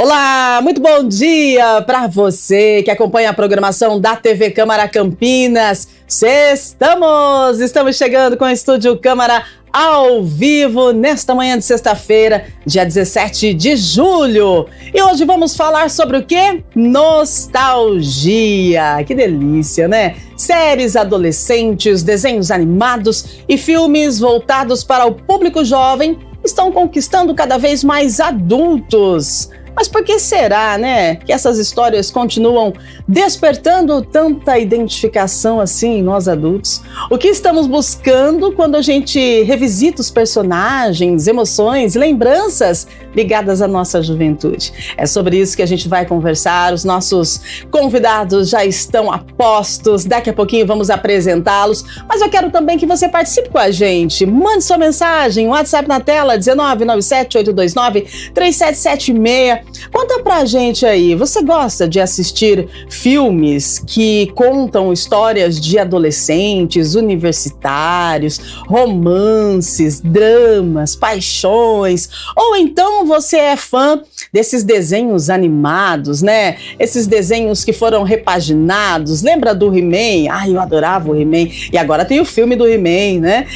Olá, muito bom dia para você que acompanha a programação da TV Câmara Campinas. Estamos chegando com o Estúdio Câmara ao vivo nesta manhã de sexta-feira, dia 17 de julho. E hoje vamos falar sobre o quê? Nostalgia. Que delícia, né? Séries adolescentes, desenhos animados e filmes voltados para o público jovem estão conquistando cada vez mais adultos. Mas por que será, né, que essas histórias continuam despertando tanta identificação assim em nós adultos? O que estamos buscando quando a gente revisita os personagens, emoções, lembranças ligadas à nossa juventude? É sobre isso que a gente vai conversar. Os nossos convidados já estão a postos, daqui a pouquinho vamos apresentá-los, mas eu quero também que você participe com a gente. Mande sua mensagem, WhatsApp na tela, 19978293776. Conta pra gente aí, você gosta de assistir filmes que contam histórias de adolescentes, universitários, romances, dramas, paixões? Ou então você é fã desses desenhos animados, né? Esses desenhos que foram repaginados. Lembra do He-Man? Ai, eu adorava o He-Man. E agora tem o filme do He-Man, né?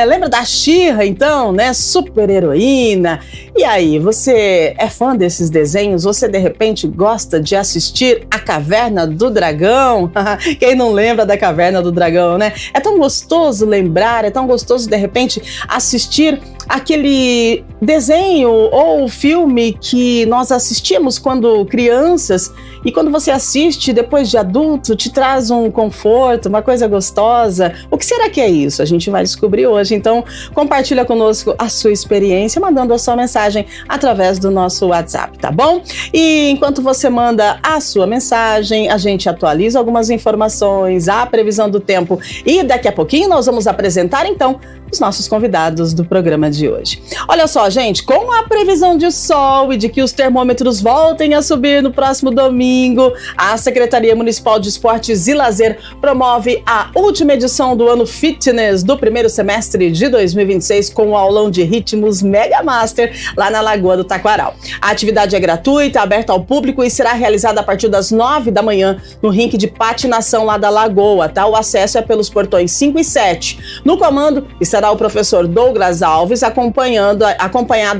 Lembra da She-Ra, então, né? Super heroína. E aí, você é fã desses desenhos? Você, de repente, gosta de assistir A Caverna do Dragão? Quem não lembra da Caverna do Dragão, né? É tão gostoso lembrar, é tão gostoso, de repente, assistir aquele desenho ou filme que nós assistimos quando crianças, e quando você assiste depois de adulto, te traz um conforto, uma coisa gostosa. O que será que é isso? A gente vai descobrir hoje. Então, compartilha conosco a sua experiência, mandando a sua mensagem através do nosso WhatsApp, tá bom? E enquanto você manda a sua mensagem, a gente atualiza algumas informações, a previsão do tempo, e daqui a pouquinho nós vamos apresentar, então, os nossos convidados do programa de hoje. Olha só, gente, com a previsão de sol e de que os termômetros voltem a subir no próximo domingo, a Secretaria Municipal de Esportes e Lazer promove a última edição do ano Fitness do primeiro semestre de 2026 com o aulão de ritmos Mega Master lá na Lagoa do Taquaral. A atividade é gratuita, aberta ao público e será realizada a partir das 9 da manhã no rink de patinação lá da Lagoa, tá? O acesso é pelos portões 5 e 7. No comando estará o professor Douglas Alves, acompanhado,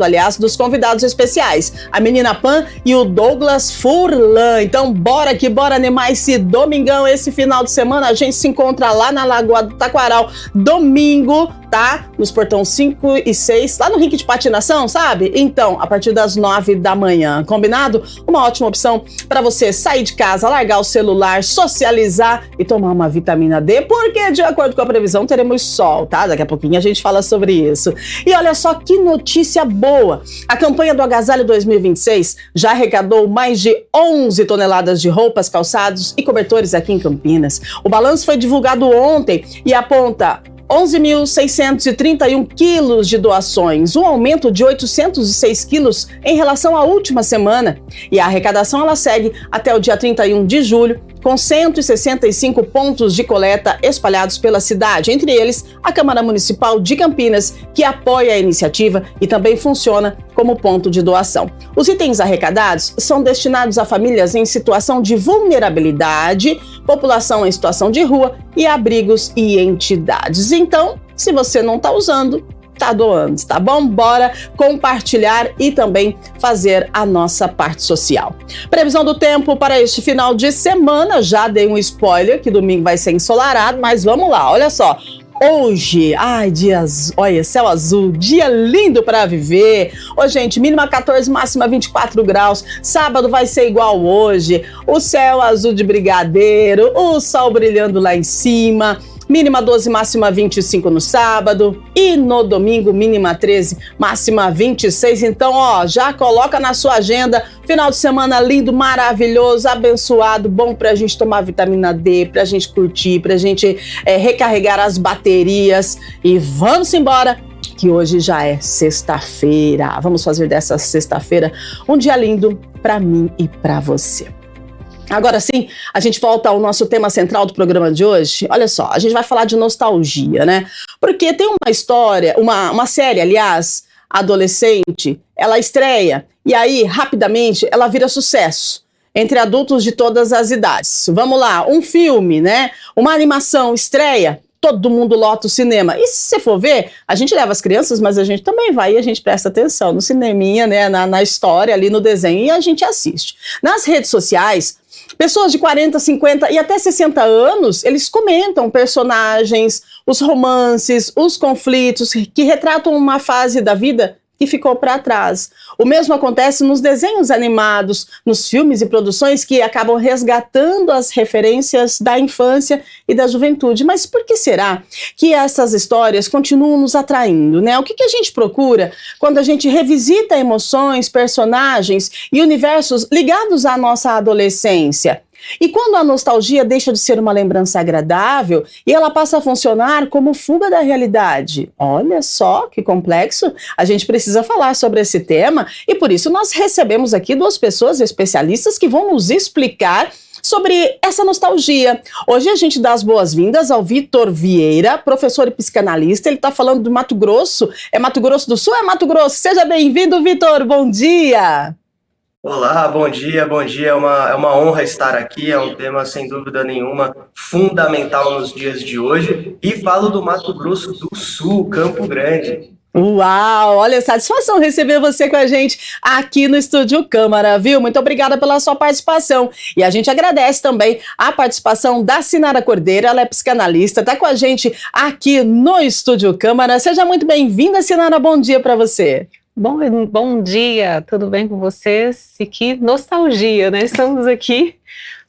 aliás, dos convidados especiais, a menina Pan e o Douglas Furlan. Então, bora animar esse domingão, esse final de semana. A gente se encontra lá na Lagoa do Taquaral, domingo, tá? Nos portões 5 e 6, lá no rink de patinação, sabe? Então, a partir das 9 da manhã, combinado? Uma ótima opção para você sair de casa, largar o celular, socializar e tomar uma vitamina D, porque, de acordo com a previsão, teremos sol, tá? Daqui a pouquinho a gente fala sobre isso. E olha só que notícia boa! A campanha do Agasalho 2026 já arrecadou mais de 11 toneladas de roupas, calçados e cobertores aqui em Campinas. O balanço foi divulgado ontem e aponta 11.631 quilos de doações, um aumento de 806 quilos em relação à última semana. E a arrecadação ela segue até o dia 31 de julho, com 165 pontos de coleta espalhados pela cidade, entre eles a Câmara Municipal de Campinas, que apoia a iniciativa e também funciona como ponto de doação. Os itens arrecadados são destinados a famílias em situação de vulnerabilidade, população em situação de rua e abrigos e entidades. Então, se você não está usando, tá doando, tá bom? Bora compartilhar e também fazer a nossa parte social. Previsão do tempo para este final de semana, já dei um spoiler que domingo vai ser ensolarado, mas vamos lá, olha só. Hoje, olha, céu azul, dia lindo para viver. Ô, gente, mínima 14, máxima 24 graus. Sábado vai ser igual hoje. O céu azul de brigadeiro, o sol brilhando lá em cima. Mínima 12, máxima 25 no sábado. E no domingo, mínima 13, máxima 26. Então, já coloca na sua agenda. Final de semana lindo, maravilhoso, abençoado, bom pra gente tomar vitamina D, pra gente curtir, pra gente recarregar as baterias. E vamos embora, que hoje já é sexta-feira. Vamos fazer dessa sexta-feira um dia lindo pra mim e pra você. Agora sim, a gente volta ao nosso tema central do programa de hoje. Olha só, a gente vai falar de nostalgia, né? Porque tem uma história, uma série, aliás, adolescente, ela estreia e aí, rapidamente, ela vira sucesso entre adultos de todas as idades. Vamos lá, um filme, né? Uma animação estreia, todo mundo lota o cinema. E se você for ver, a gente leva as crianças, mas a gente também vai e a gente presta atenção no cineminha, né? Na história, ali no desenho, e a gente assiste. Nas redes sociais, pessoas de 40, 50 e até 60 anos, eles comentam personagens, os romances, os conflitos que retratam uma fase da vida que ficou para trás. O mesmo acontece nos desenhos animados, nos filmes e produções que acabam resgatando as referências da infância e da juventude. Mas por que será que essas histórias continuam nos atraindo, né? O que a gente procura quando a gente revisita emoções, personagens e universos ligados à nossa adolescência? E quando a nostalgia deixa de ser uma lembrança agradável e ela passa a funcionar como fuga da realidade? Olha só que complexo. A gente precisa falar sobre esse tema e por isso nós recebemos aqui duas pessoas especialistas que vão nos explicar sobre essa nostalgia. Hoje a gente dá as boas-vindas ao Vitor Vieira, professor e psicanalista. Ele está falando do Mato Grosso. É Mato Grosso do Sul? É Mato Grosso. Seja bem-vindo, Vitor. Bom dia. Olá, bom dia, bom dia. É uma honra estar aqui, é um tema, sem dúvida nenhuma, fundamental nos dias de hoje. E falo do Mato Grosso do Sul, Campo Grande. Uau, olha, satisfação receber você com a gente aqui no Estúdio Câmara, viu? Muito obrigada pela sua participação. E a gente agradece também a participação da Sinara Cordeiro, ela é psicanalista, está com a gente aqui no Estúdio Câmara. Seja muito bem-vinda, Sinara, bom dia para você. Bom dia, tudo bem com vocês? E que nostalgia, né? Estamos aqui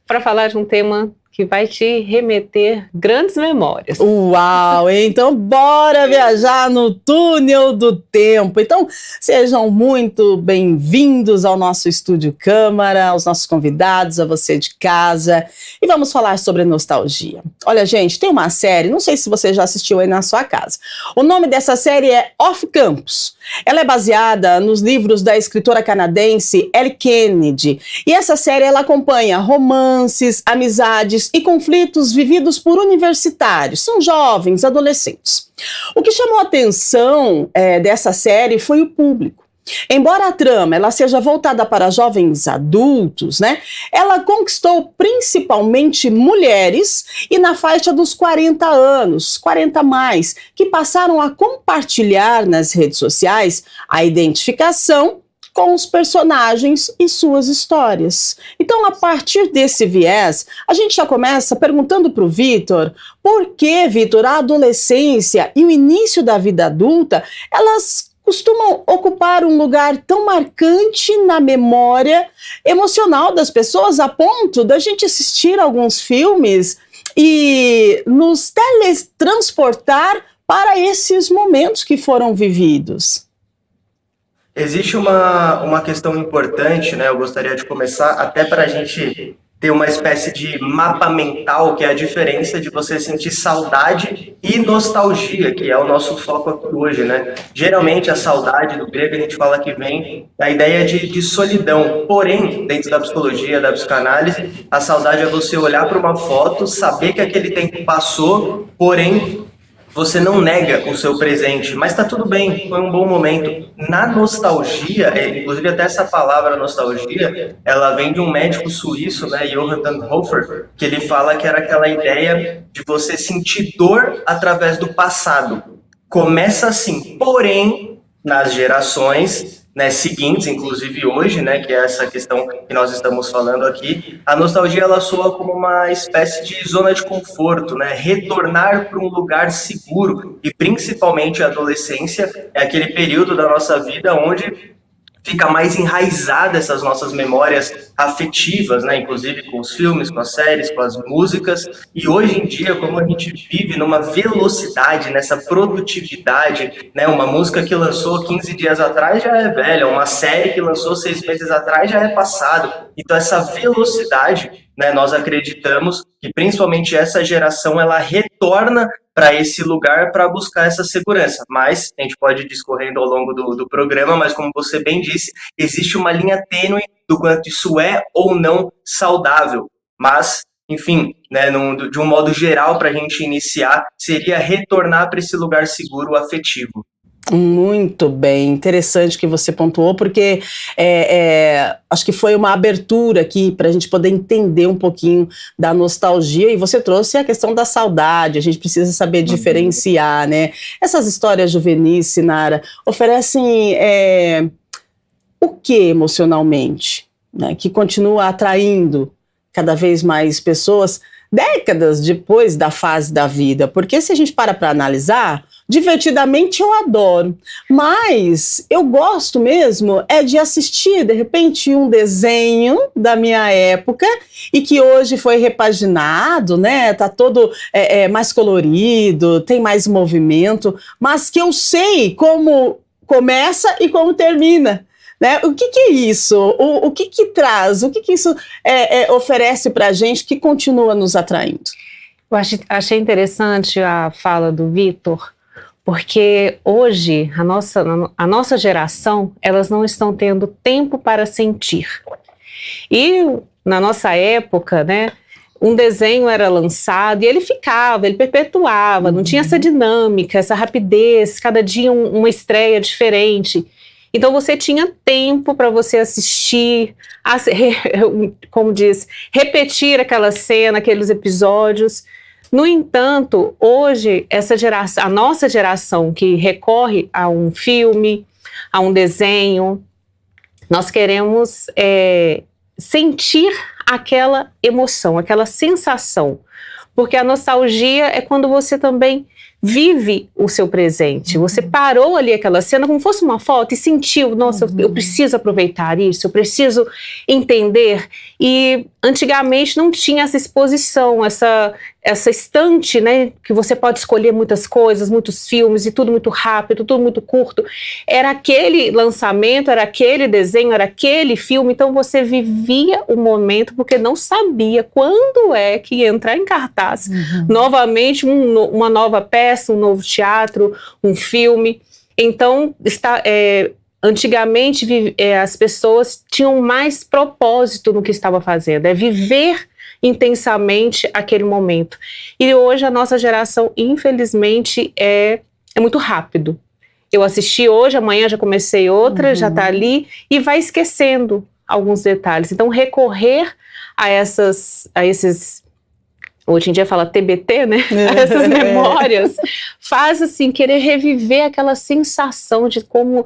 para falar de um tema que vai te remeter grandes memórias. Uau! Então, bora viajar no túnel do tempo. Então, sejam muito bem-vindos ao nosso Estúdio Câmara, aos nossos convidados, a você de casa. E vamos falar sobre nostalgia. Olha, gente, tem uma série, não sei se você já assistiu aí na sua casa. O nome dessa série é Off Campus. Ela é baseada nos livros da escritora canadense Ellie Kennedy. E essa série, ela acompanha romances, amizades e conflitos vividos por universitários, são jovens, adolescentes. O que chamou a atenção dessa série foi o público. Embora a trama ela seja voltada para jovens adultos, né, ela conquistou principalmente mulheres e na faixa dos 40 anos, 40 mais, que passaram a compartilhar nas redes sociais a identificação com os personagens e suas histórias. Então, a partir desse viés, a gente já começa perguntando para o Vitor, por que, Vitor, a adolescência e o início da vida adulta, elas costumam ocupar um lugar tão marcante na memória emocional das pessoas, a ponto da gente assistir alguns filmes e nos teletransportar para esses momentos que foram vividos? Existe uma questão importante, né? Eu gostaria de começar até para a gente ter uma espécie de mapa mental, que é a diferença de você sentir saudade e nostalgia, que é o nosso foco aqui hoje, né? Geralmente a saudade do grego a gente fala que vem da ideia de solidão, porém, dentro da psicologia, da psicanálise, a saudade é você olhar para uma foto, saber que aquele tempo passou, porém você não nega o seu presente, mas tá tudo bem, foi um bom momento. Na nostalgia, inclusive até essa palavra nostalgia, ela vem de um médico suíço, né, Johann Tannhofer, que ele fala que era aquela ideia de você sentir dor através do passado. Começa assim, porém, nas gerações, né, seguintes, inclusive hoje, né, que é essa questão que nós estamos falando aqui, a nostalgia ela soa como uma espécie de zona de conforto, né, retornar para um lugar seguro, e principalmente a adolescência é aquele período da nossa vida onde fica mais enraizada essas nossas memórias afetivas, né? Inclusive com os filmes, com as séries, com as músicas. E hoje em dia, como a gente vive numa velocidade, nessa produtividade, né? Uma música que lançou 15 dias atrás já é velha, uma série que lançou 6 meses atrás já é passado. Então essa velocidade, né? Nós acreditamos que principalmente essa geração ela retorna para esse lugar para buscar essa segurança. Mas a gente pode ir discorrendo ao longo do programa, mas como você bem disse, existe uma linha tênue do quanto isso é ou não saudável. Mas, enfim, né, de um modo geral, para a gente iniciar, seria retornar para esse lugar seguro afetivo. Muito bem, interessante que você pontuou, porque acho que foi uma abertura aqui para a gente poder entender um pouquinho da nostalgia, e você trouxe a questão da saudade. A gente precisa saber diferenciar, né? Essas histórias juvenis, Sinara, oferecem o que emocionalmente, né, que continua atraindo cada vez mais pessoas décadas depois da fase da vida? Porque se a gente para analisar, divertidamente eu adoro, mas eu gosto mesmo de assistir, de repente, um desenho da minha época e que hoje foi repaginado, né? Tá todo mais colorido, tem mais movimento, mas que eu sei como começa e como termina. Né? O que é isso? O que traz? O que isso oferece para a gente que continua nos atraindo? Eu achei interessante a fala do Vitor, porque hoje a nossa geração, elas não estão tendo tempo para sentir. E na nossa época, né, um desenho era lançado e ele perpetuava, não tinha essa dinâmica, essa rapidez, cada dia uma estreia diferente. Então você tinha tempo para você assistir, como diz, repetir aquela cena, aqueles episódios. No entanto, hoje, a nossa geração que recorre a um filme, a um desenho, nós queremos sentir aquela emoção, aquela sensação. Porque a nostalgia é quando você também vive o seu presente. Você parou ali aquela cena como fosse uma foto e sentiu, nossa, eu preciso aproveitar isso, eu preciso entender. E antigamente não tinha essa exposição, essa estante, né, que você pode escolher muitas coisas, muitos filmes, e tudo muito rápido, tudo muito curto. Era aquele lançamento, era aquele desenho, era aquele filme, então você vivia o momento porque não sabia quando que ia entrar em cartaz. Novamente, uma nova peça, um novo teatro, um filme. Então, antigamente as pessoas tinham mais propósito no que estava fazendo, viver intensamente aquele momento. E hoje a nossa geração, infelizmente, é muito rápido. Eu assisti hoje, amanhã já comecei outra, já está ali, e vai esquecendo alguns detalhes. Então, recorrer a esses, hoje em dia fala TBT, né? Essas memórias, faz assim, querer reviver aquela sensação de como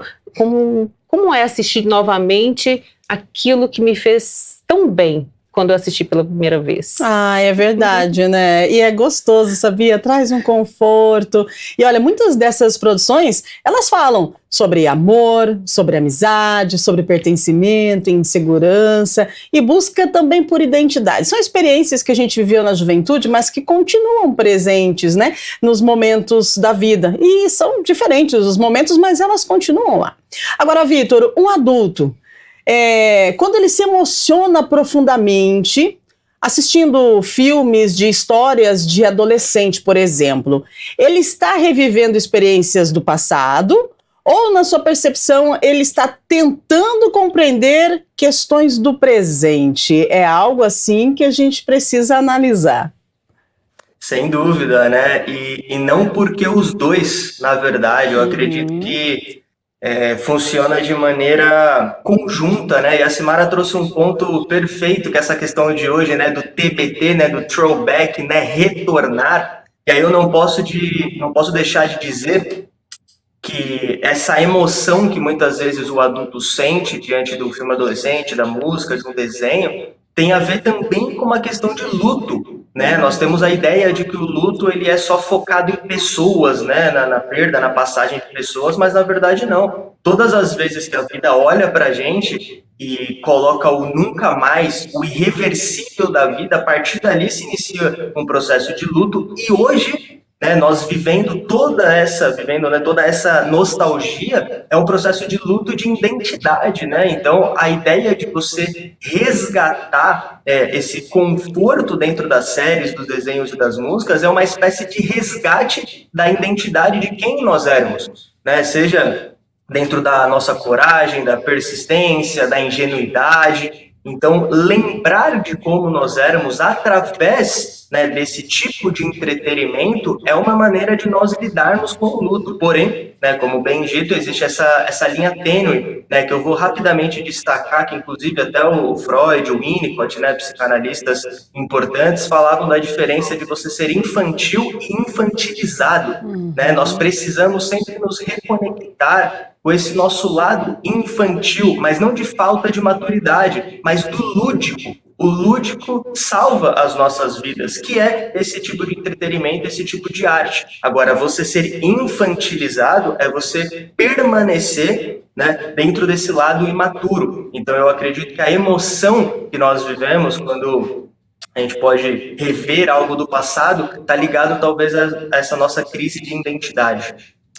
é assistir novamente aquilo que me fez tão bem quando eu assisti pela primeira vez. Ah, é verdade, né? E é gostoso, sabia? Traz um conforto. E olha, muitas dessas produções, elas falam sobre amor, sobre amizade, sobre pertencimento, insegurança e busca também por identidade. São experiências que a gente viveu na juventude, mas que continuam presentes, né? Nos momentos da vida. E são diferentes os momentos, mas elas continuam lá. Agora, Vitor, um adulto, quando ele se emociona profundamente assistindo filmes de histórias de adolescente, por exemplo, ele está revivendo experiências do passado ou, na sua percepção, ele está tentando compreender questões do presente? É algo assim que a gente precisa analisar. Sem dúvida, né? E não porque os dois, na verdade, eu acredito que funciona de maneira conjunta, né? E a Simara trouxe um ponto perfeito, que é essa questão de hoje, né? Do TBT, né? Do throwback, né? Retornar. E aí eu não posso deixar de dizer que essa emoção que muitas vezes o adulto sente diante do filme adolescente, da música, de um desenho, tem a ver também com uma questão de luto, né? Nós temos a ideia de que o luto ele é só focado em pessoas, né? Na perda, na passagem de pessoas, mas na verdade não. Todas as vezes que a vida olha pra gente e coloca o nunca mais, o irreversível da vida, a partir dali se inicia um processo de luto. E hoje, né, nós vivendo toda essa nostalgia, é um processo de luto de identidade, né? Então, a ideia de você resgatar esse conforto dentro das séries, dos desenhos e das músicas é uma espécie de resgate da identidade de quem nós éramos, né? Seja dentro da nossa coragem, da persistência, da ingenuidade. Então, lembrar de como nós éramos através né, desse tipo de entretenimento é uma maneira de nós lidarmos com o luto. Porém, né, como bem dito, existe essa linha tênue, né, que eu vou rapidamente destacar, que inclusive até o Freud, o Winnicott, né, psicanalistas importantes, falavam da diferença de você ser infantil e infantilizado. Né? Nós precisamos sempre nos reconectar com esse nosso lado infantil, mas não de falta de maturidade, mas do lúdico. O lúdico salva as nossas vidas, que é esse tipo de entretenimento, esse tipo de arte. Agora, você ser infantilizado é você permanecer, né, dentro desse lado imaturo. Então, eu acredito que a emoção que nós vivemos quando a gente pode rever algo do passado está ligado talvez a essa nossa crise de identidade.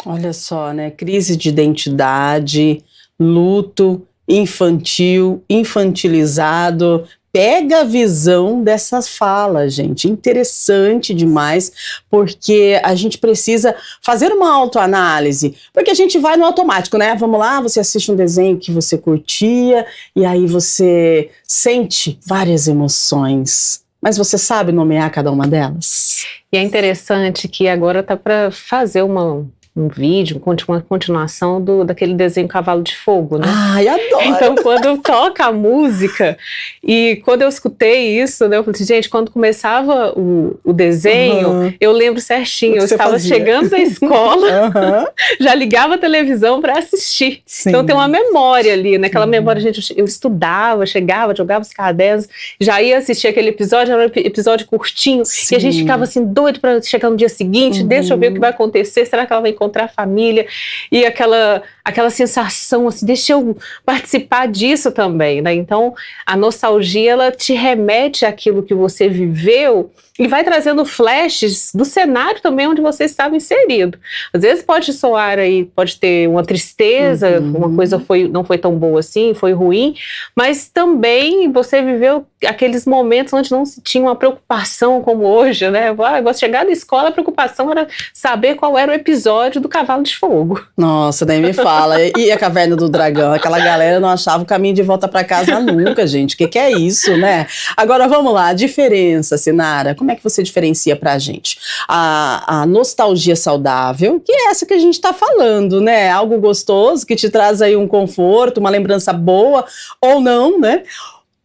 Olha só, né? Crise de identidade, luto, infantil, infantilizado. Pega a visão dessas falas, gente. Interessante demais, porque a gente precisa fazer uma autoanálise, porque a gente vai no automático, né? Vamos lá, você assiste um desenho que você curtia, e aí você sente várias emoções. Mas você sabe nomear cada uma delas? E é interessante que agora tá para fazer um vídeo, uma continuação daquele desenho Cavalo de Fogo, né? Ai, adoro! Então, quando toca a música, e quando eu escutei isso, né, eu falei assim, gente, quando começava o desenho, eu lembro certinho, eu estava chegando da escola, já ligava a televisão para assistir. Sim. Então, tem uma memória ali, né? Aquela memória, gente, eu estudava, chegava, jogava os cadernos, já ia assistir aquele episódio, era um episódio curtinho, e a gente ficava assim, doido para chegar no dia seguinte, deixa eu ver o que vai acontecer, será que ela vai encontrar a família, e aquela sensação assim, deixa eu participar disso também, né? Então, a nostalgia, ela te remete àquilo que você viveu e vai trazendo flashes do cenário também onde você estava inserido. Às vezes pode soar aí, pode ter uma tristeza, uma coisa não foi tão boa assim, foi ruim, mas também você viveu aqueles momentos onde não se tinha uma preocupação como hoje, né? Vou chegar da escola, a preocupação era saber qual era o episódio do Cavalo de Fogo. Nossa, nem me fala. E a Caverna do Dragão? Aquela galera não achava o caminho de volta para casa nunca, gente. O que é isso, né? Agora vamos lá, a diferença, Sinara. Como é que você diferencia pra gente? A nostalgia saudável, que é essa que a gente tá falando, né? Algo gostoso, que te traz aí um conforto, uma lembrança boa, ou não, né?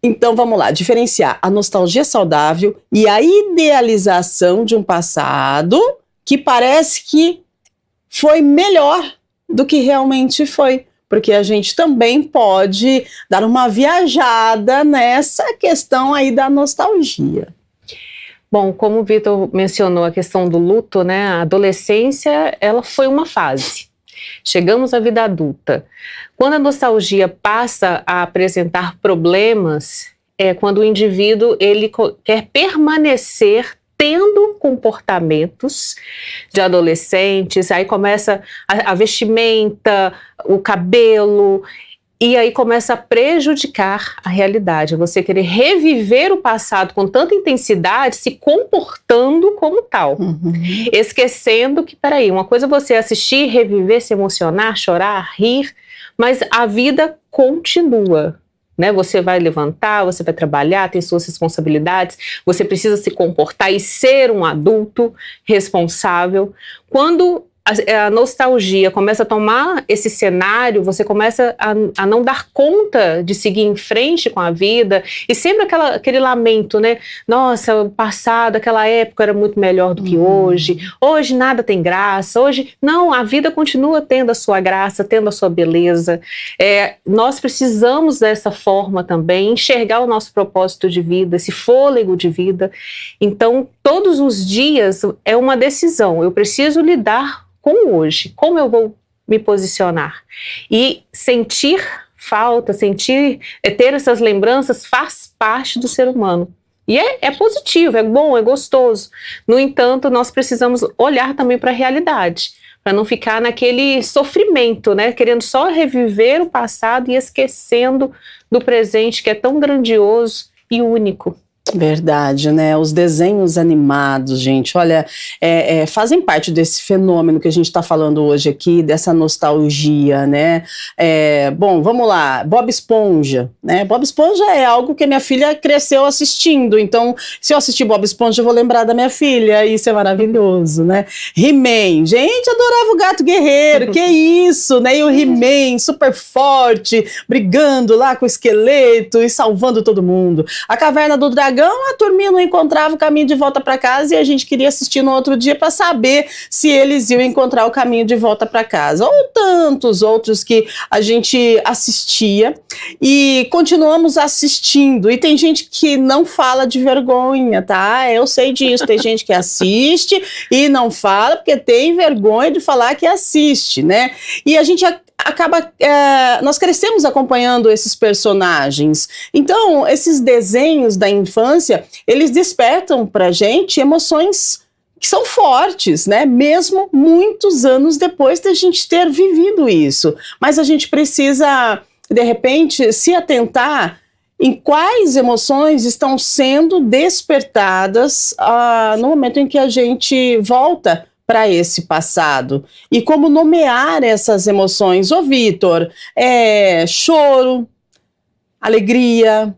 Então vamos lá, diferenciar a nostalgia saudável e a idealização de um passado que parece que foi melhor do que realmente foi. Porque a gente também pode dar uma viajada nessa questão aí da nostalgia. Bom, como o Vitor mencionou a questão do luto, né? A adolescência, ela foi uma fase. Chegamos à vida adulta. Quando a nostalgia passa a apresentar problemas, é quando o indivíduo ele quer permanecer tendo comportamentos de adolescentes, aí começa a vestimenta, o cabelo, e aí começa a prejudicar a realidade. Você querer reviver o passado com tanta intensidade, se comportando como tal. Esquecendo que, peraí, uma coisa é você assistir, reviver, se emocionar, chorar, rir, mas a vida continua. Né? Você vai levantar, você vai trabalhar, tem suas responsabilidades, você precisa se comportar e ser um adulto responsável. Quando a nostalgia começa a tomar esse cenário, você começa a não dar conta de seguir em frente com a vida, e sempre aquele lamento, né? Nossa, o passado, aquela época era muito melhor do que hoje nada tem graça, hoje não, a vida continua tendo a sua graça, tendo a sua beleza. Nós precisamos dessa forma também, enxergar o nosso propósito de vida, esse fôlego de vida. Então, todos os dias é uma decisão, eu preciso lidar com hoje, como eu vou me posicionar. E sentir falta, ter essas lembranças faz parte do ser humano. E é positivo, é bom, é gostoso. No entanto, nós precisamos olhar também para a realidade, para não ficar naquele sofrimento, né? Querendo só reviver o passado e esquecendo do presente, que é tão grandioso e único. Verdade, né? Os desenhos animados, gente, olha, fazem parte desse fenômeno que a gente está falando hoje aqui, dessa nostalgia, né? Bom, vamos lá, Bob Esponja, né? Bob Esponja é algo que minha filha cresceu assistindo, então, se eu assistir Bob Esponja, eu vou lembrar da minha filha, isso é maravilhoso, né? He-Man, gente, adorava o Gato Guerreiro, que isso, né? E o He-Man, super forte, brigando lá com o esqueleto e salvando todo mundo. A Caverna do Dragão, a turminha não encontrava o caminho de volta para casa e a gente queria assistir no outro dia para saber se eles iam encontrar o caminho de volta para casa. Ou tantos outros que a gente assistia e continuamos assistindo. E tem gente que não fala de vergonha, tá? Eu sei disso. Tem gente que assiste e não fala porque tem vergonha de falar que assiste, né? E a gente acaba, nós crescemos acompanhando esses personagens. Então, esses desenhos da infância, eles despertam pra gente emoções que são fortes, né? Mesmo muitos anos depois da gente ter vivido isso. Mas a gente precisa, de repente, se atentar em quais emoções estão sendo despertadas no momento em que a gente volta para esse passado e como nomear essas emoções. Ô Vitor, choro, alegria,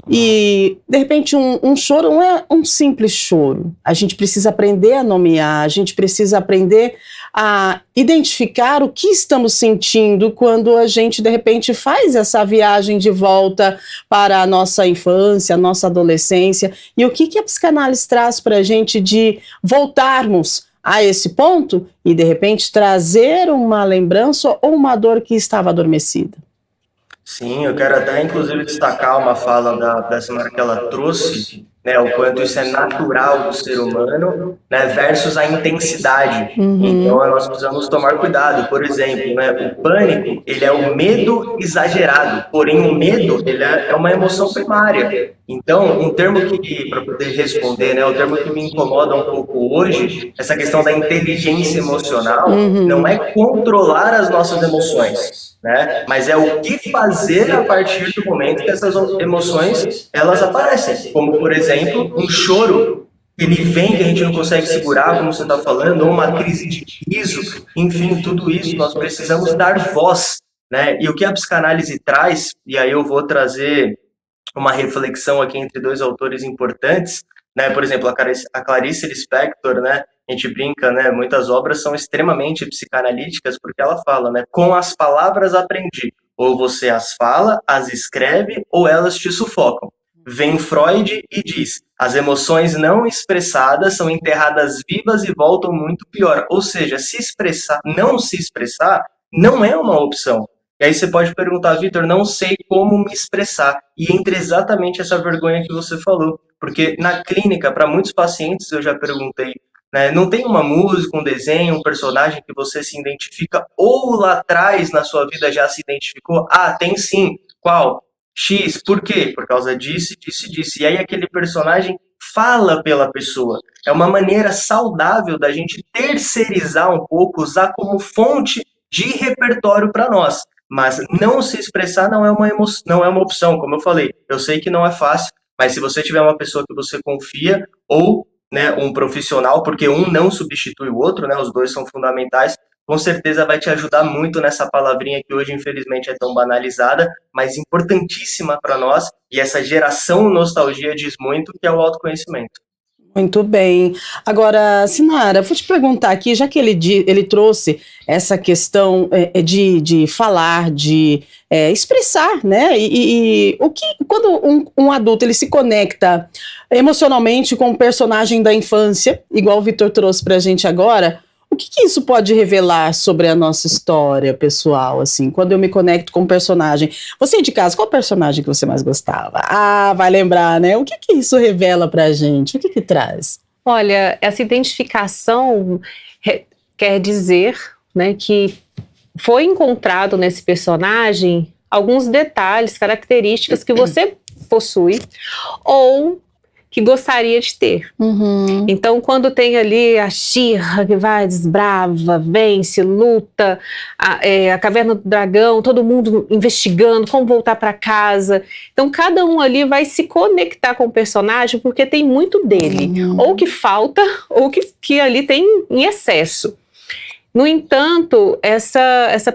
e de repente um choro não é um simples choro, a gente precisa aprender a nomear, a gente precisa aprender a identificar o que estamos sentindo quando a gente de repente faz essa viagem de volta para a nossa infância, a nossa adolescência, e o que a psicanálise traz para a gente de voltarmos a esse ponto e de repente trazer uma lembrança ou uma dor que estava adormecida. Sim, eu quero até inclusive destacar uma fala da senhora que ela trouxe, né, o quanto isso é natural do ser humano, né, versus a intensidade. Então nós precisamos tomar cuidado. Por exemplo, né, o pânico, ele é o medo exagerado, porém o medo, ele é uma emoção primária. Então, um termo que, para poder responder, né, o termo que me incomoda um pouco hoje, essa questão da inteligência emocional, não é controlar as nossas emoções, né, mas é o que fazer a partir do momento que essas emoções, elas aparecem, como, por exemplo, um choro, ele vem que a gente não consegue segurar, como você está falando, ou uma crise de riso, enfim, tudo isso nós precisamos dar voz, né, e o que a psicanálise traz, e aí eu vou trazer uma reflexão aqui entre dois autores importantes, né? Por exemplo, a Clarice Lispector, né? A gente brinca, né? Muitas obras são extremamente psicanalíticas porque ela fala, né? Com as palavras aprendi. Ou você as fala, as escreve, ou elas te sufocam. Vem Freud e diz, as emoções não expressadas são enterradas vivas e voltam muito pior. Ou seja, se expressar, não se expressar, não é uma opção. E aí você pode perguntar, Vitor, não sei como me expressar. E entre exatamente essa vergonha que você falou. Porque na clínica, para muitos pacientes, eu já perguntei, né, não tem uma música, um desenho, um personagem que você se identifica ou lá atrás na sua vida já se identificou? Ah, tem sim. Qual? X. Por quê? Por causa disso, disso e disso. E aí aquele personagem fala pela pessoa. É uma maneira saudável da gente terceirizar um pouco, usar como fonte de repertório para nós. Mas não se expressar não é uma opção, como eu falei. Eu sei que não é fácil, mas se você tiver uma pessoa que você confia, ou, né, um profissional, porque um não substitui o outro, né, os dois são fundamentais, com certeza vai te ajudar muito nessa palavrinha que hoje, infelizmente, é tão banalizada, mas importantíssima para nós, e essa geração nostalgia diz muito, que é o autoconhecimento. Muito bem. Agora, Sinara, vou te perguntar aqui, já que ele trouxe essa questão de falar, de expressar, né? E o que, quando um adulto ele se conecta emocionalmente com um personagem da infância, igual o Vitor trouxe pra gente agora, o que isso pode revelar sobre a nossa história pessoal, assim, quando eu me conecto com um personagem? Você de casa, qual personagem que você mais gostava? Ah, vai lembrar, né? O que isso revela pra gente? O que traz? Olha, essa identificação quer dizer, né, que foi encontrado nesse personagem alguns detalhes, características que você possui, ou que gostaria de ter. Então, quando tem ali a She-Ra que vai, desbrava, vence, luta, a Caverna do Dragão, todo mundo investigando como voltar para casa. Então, cada um ali vai se conectar com o personagem porque tem muito dele. Ou que falta, ou que ali tem em excesso. No entanto, essa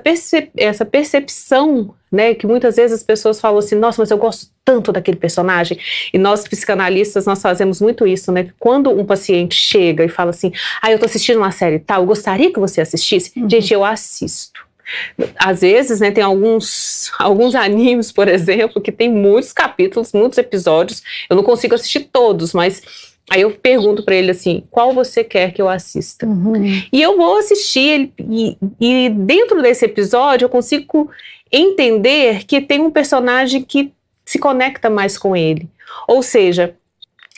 percepção, né, que muitas vezes as pessoas falam assim, nossa, mas eu gosto tanto daquele personagem, e nós psicanalistas, nós fazemos muito isso, né, quando um paciente chega e fala assim, eu tô assistindo uma série tal, eu gostaria que você assistisse, gente, eu assisto. Às vezes, né, tem alguns animes, por exemplo, que tem muitos capítulos, muitos episódios, eu não consigo assistir todos, mas aí eu pergunto pra ele assim, qual você quer que eu assista? E eu vou assistir, e dentro desse episódio eu consigo entender que tem um personagem que se conecta mais com ele. Ou seja,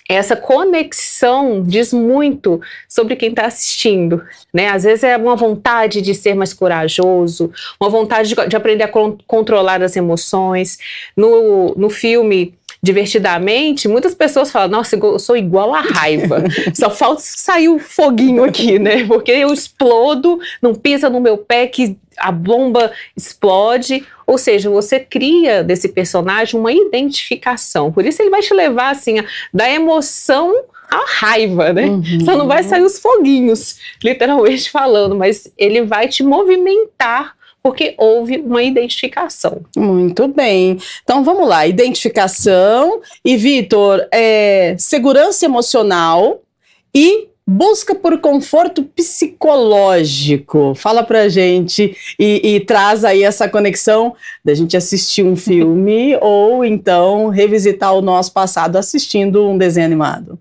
essa conexão diz muito sobre quem está assistindo, né? Às vezes é uma vontade de ser mais corajoso, uma vontade de aprender a controlar as emoções. No filme Divertidamente, muitas pessoas falam, nossa, eu sou igual a raiva, só falta sair o foguinho aqui, né, porque eu explodo, não pisa no meu pé que a bomba explode, ou seja, você cria desse personagem uma identificação, por isso ele vai te levar assim, da emoção à raiva, né, só não vai sair os foguinhos, literalmente falando, mas ele vai te movimentar, porque houve uma identificação. Muito bem. Então vamos lá, identificação e, Vitor, segurança emocional e busca por conforto psicológico. Fala pra gente e traz aí essa conexão da gente assistir um filme ou então revisitar o nosso passado assistindo um desenho animado.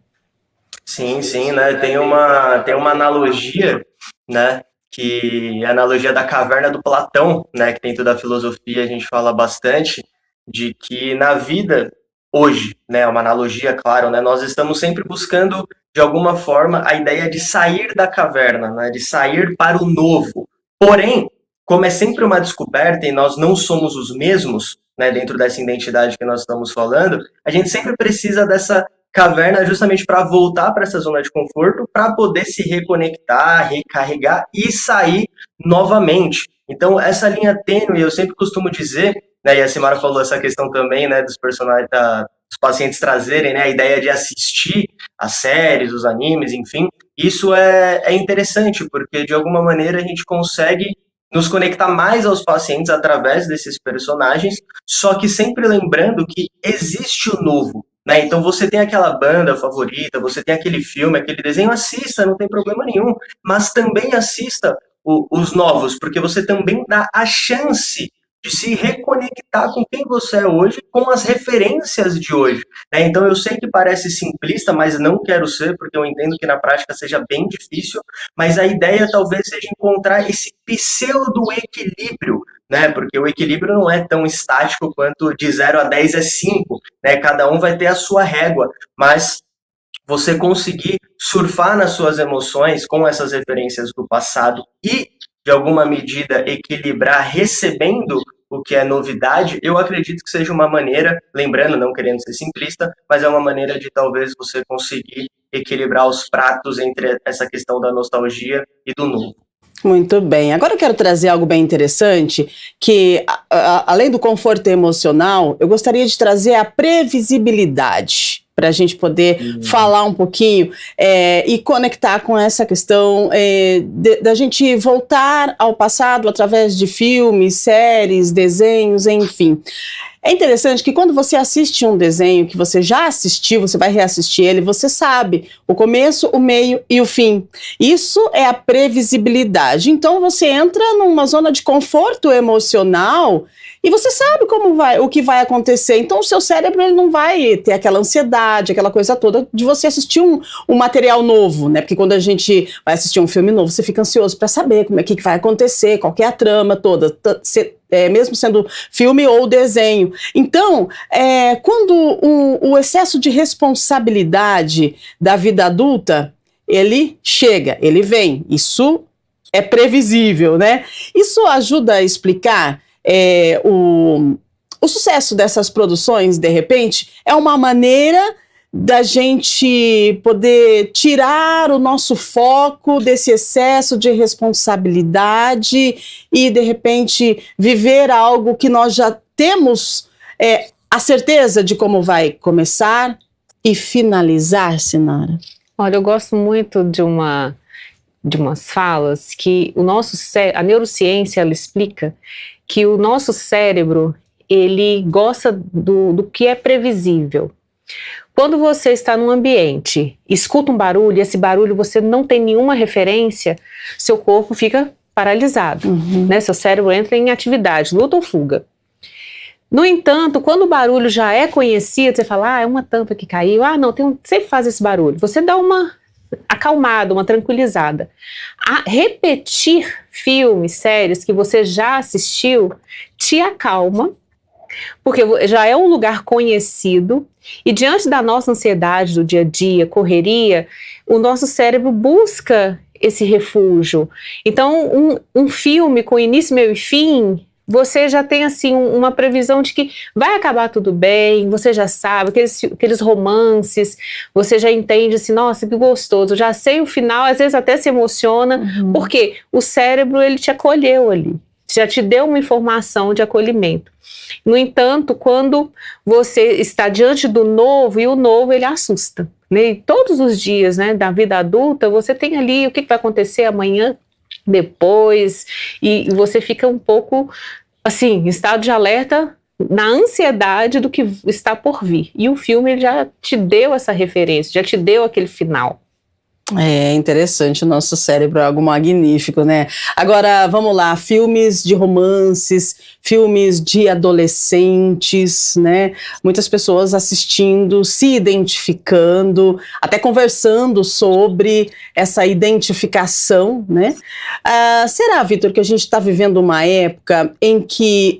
Sim, né? Tem uma analogia, né? Que a analogia da caverna do Platão, né, que dentro da filosofia a gente fala bastante, de que na vida, hoje, né, uma analogia, claro, né, nós estamos sempre buscando, de alguma forma, a ideia de sair da caverna, né, de sair para o novo. Porém, como é sempre uma descoberta e nós não somos os mesmos, né, dentro dessa identidade que nós estamos falando, a gente sempre precisa dessa caverna justamente para voltar para essa zona de conforto, para poder se reconectar, recarregar e sair novamente. Então, essa linha tênue, eu sempre costumo dizer, né, e a Simara falou essa questão também, né, dos personagens, dos pacientes trazerem, né, a ideia de assistir as séries, os animes, enfim, isso é interessante, porque de alguma maneira a gente consegue nos conectar mais aos pacientes através desses personagens, só que sempre lembrando que existe o novo, né? Então você tem aquela banda favorita, você tem aquele filme, aquele desenho, assista, não tem problema nenhum, mas também assista os novos, porque você também dá a chance de se reconectar com quem você é hoje, com as referências de hoje, né? Então eu sei que parece simplista, mas não quero ser, porque eu entendo que na prática seja bem difícil, mas a ideia talvez seja encontrar esse pseudo-equilíbrio, né? Porque o equilíbrio não é tão estático quanto de 0 a 10 é 5, né? Cada um vai ter a sua régua, mas você conseguir surfar nas suas emoções com essas referências do passado e, de alguma medida, equilibrar recebendo o que é novidade, eu acredito que seja uma maneira, lembrando, não querendo ser simplista, mas é uma maneira de talvez você conseguir equilibrar os pratos entre essa questão da nostalgia e do novo. Muito bem. Agora eu quero trazer algo bem interessante, que além do conforto emocional, eu gostaria de trazer a previsibilidade, para a gente poder falar um pouquinho e conectar com essa questão da gente voltar ao passado através de filmes, séries, desenhos, enfim. É interessante que quando você assiste um desenho que você já assistiu, você vai reassistir ele, você sabe o começo, o meio e o fim. Isso é a previsibilidade. Então você entra numa zona de conforto emocional e você sabe o que vai acontecer. Então o seu cérebro ele não vai ter aquela ansiedade, aquela coisa toda de você assistir um material novo, né? Porque quando a gente vai assistir um filme novo, você fica ansioso para saber como é que vai acontecer, qual que é a trama toda. Mesmo sendo filme ou desenho. Então, quando o excesso de responsabilidade da vida adulta, ele chega, ele vem. Isso é previsível, né? Isso ajuda a explicar o sucesso dessas produções, de repente, é uma maneira da gente poder tirar o nosso foco desse excesso de responsabilidade e, de repente, viver algo que nós já temos a certeza de como vai começar e finalizar, Sinara? Olha, eu gosto muito de umas falas que a neurociência, ela explica que o nosso cérebro, ele gosta do que é previsível. Quando você está num ambiente, escuta um barulho, e esse barulho você não tem nenhuma referência, seu corpo fica paralisado, né? Seu cérebro entra em atividade, luta ou fuga. No entanto, quando o barulho já é conhecido, você fala, é uma tampa que caiu, não, sempre faz esse barulho. Você dá uma acalmada, uma tranquilizada. Repetir filmes, séries que você já assistiu, te acalma, porque já é um lugar conhecido, e diante da nossa ansiedade do dia a dia, correria, o nosso cérebro busca esse refúgio. Então, um filme com início, meio e fim, você já tem assim uma previsão de que vai acabar tudo bem, você já sabe, aqueles romances, você já entende assim, nossa, que gostoso, já sei o final, às vezes até se emociona, porque o cérebro, ele te acolheu ali, já te deu uma informação de acolhimento. No entanto, quando você está diante do novo, e o novo, ele assusta, né? E todos os dias, né, da vida adulta, você tem ali o que vai acontecer amanhã, depois, e você fica um pouco, assim, em estado de alerta, na ansiedade do que está por vir. E o filme, ele já te deu essa referência, já te deu aquele final. É interessante, o nosso cérebro é algo magnífico, né? Agora, vamos lá, filmes de romances, filmes de adolescentes, né? Muitas pessoas assistindo, se identificando, até conversando sobre essa identificação, né? Será, Vitor, que a gente está vivendo uma época em que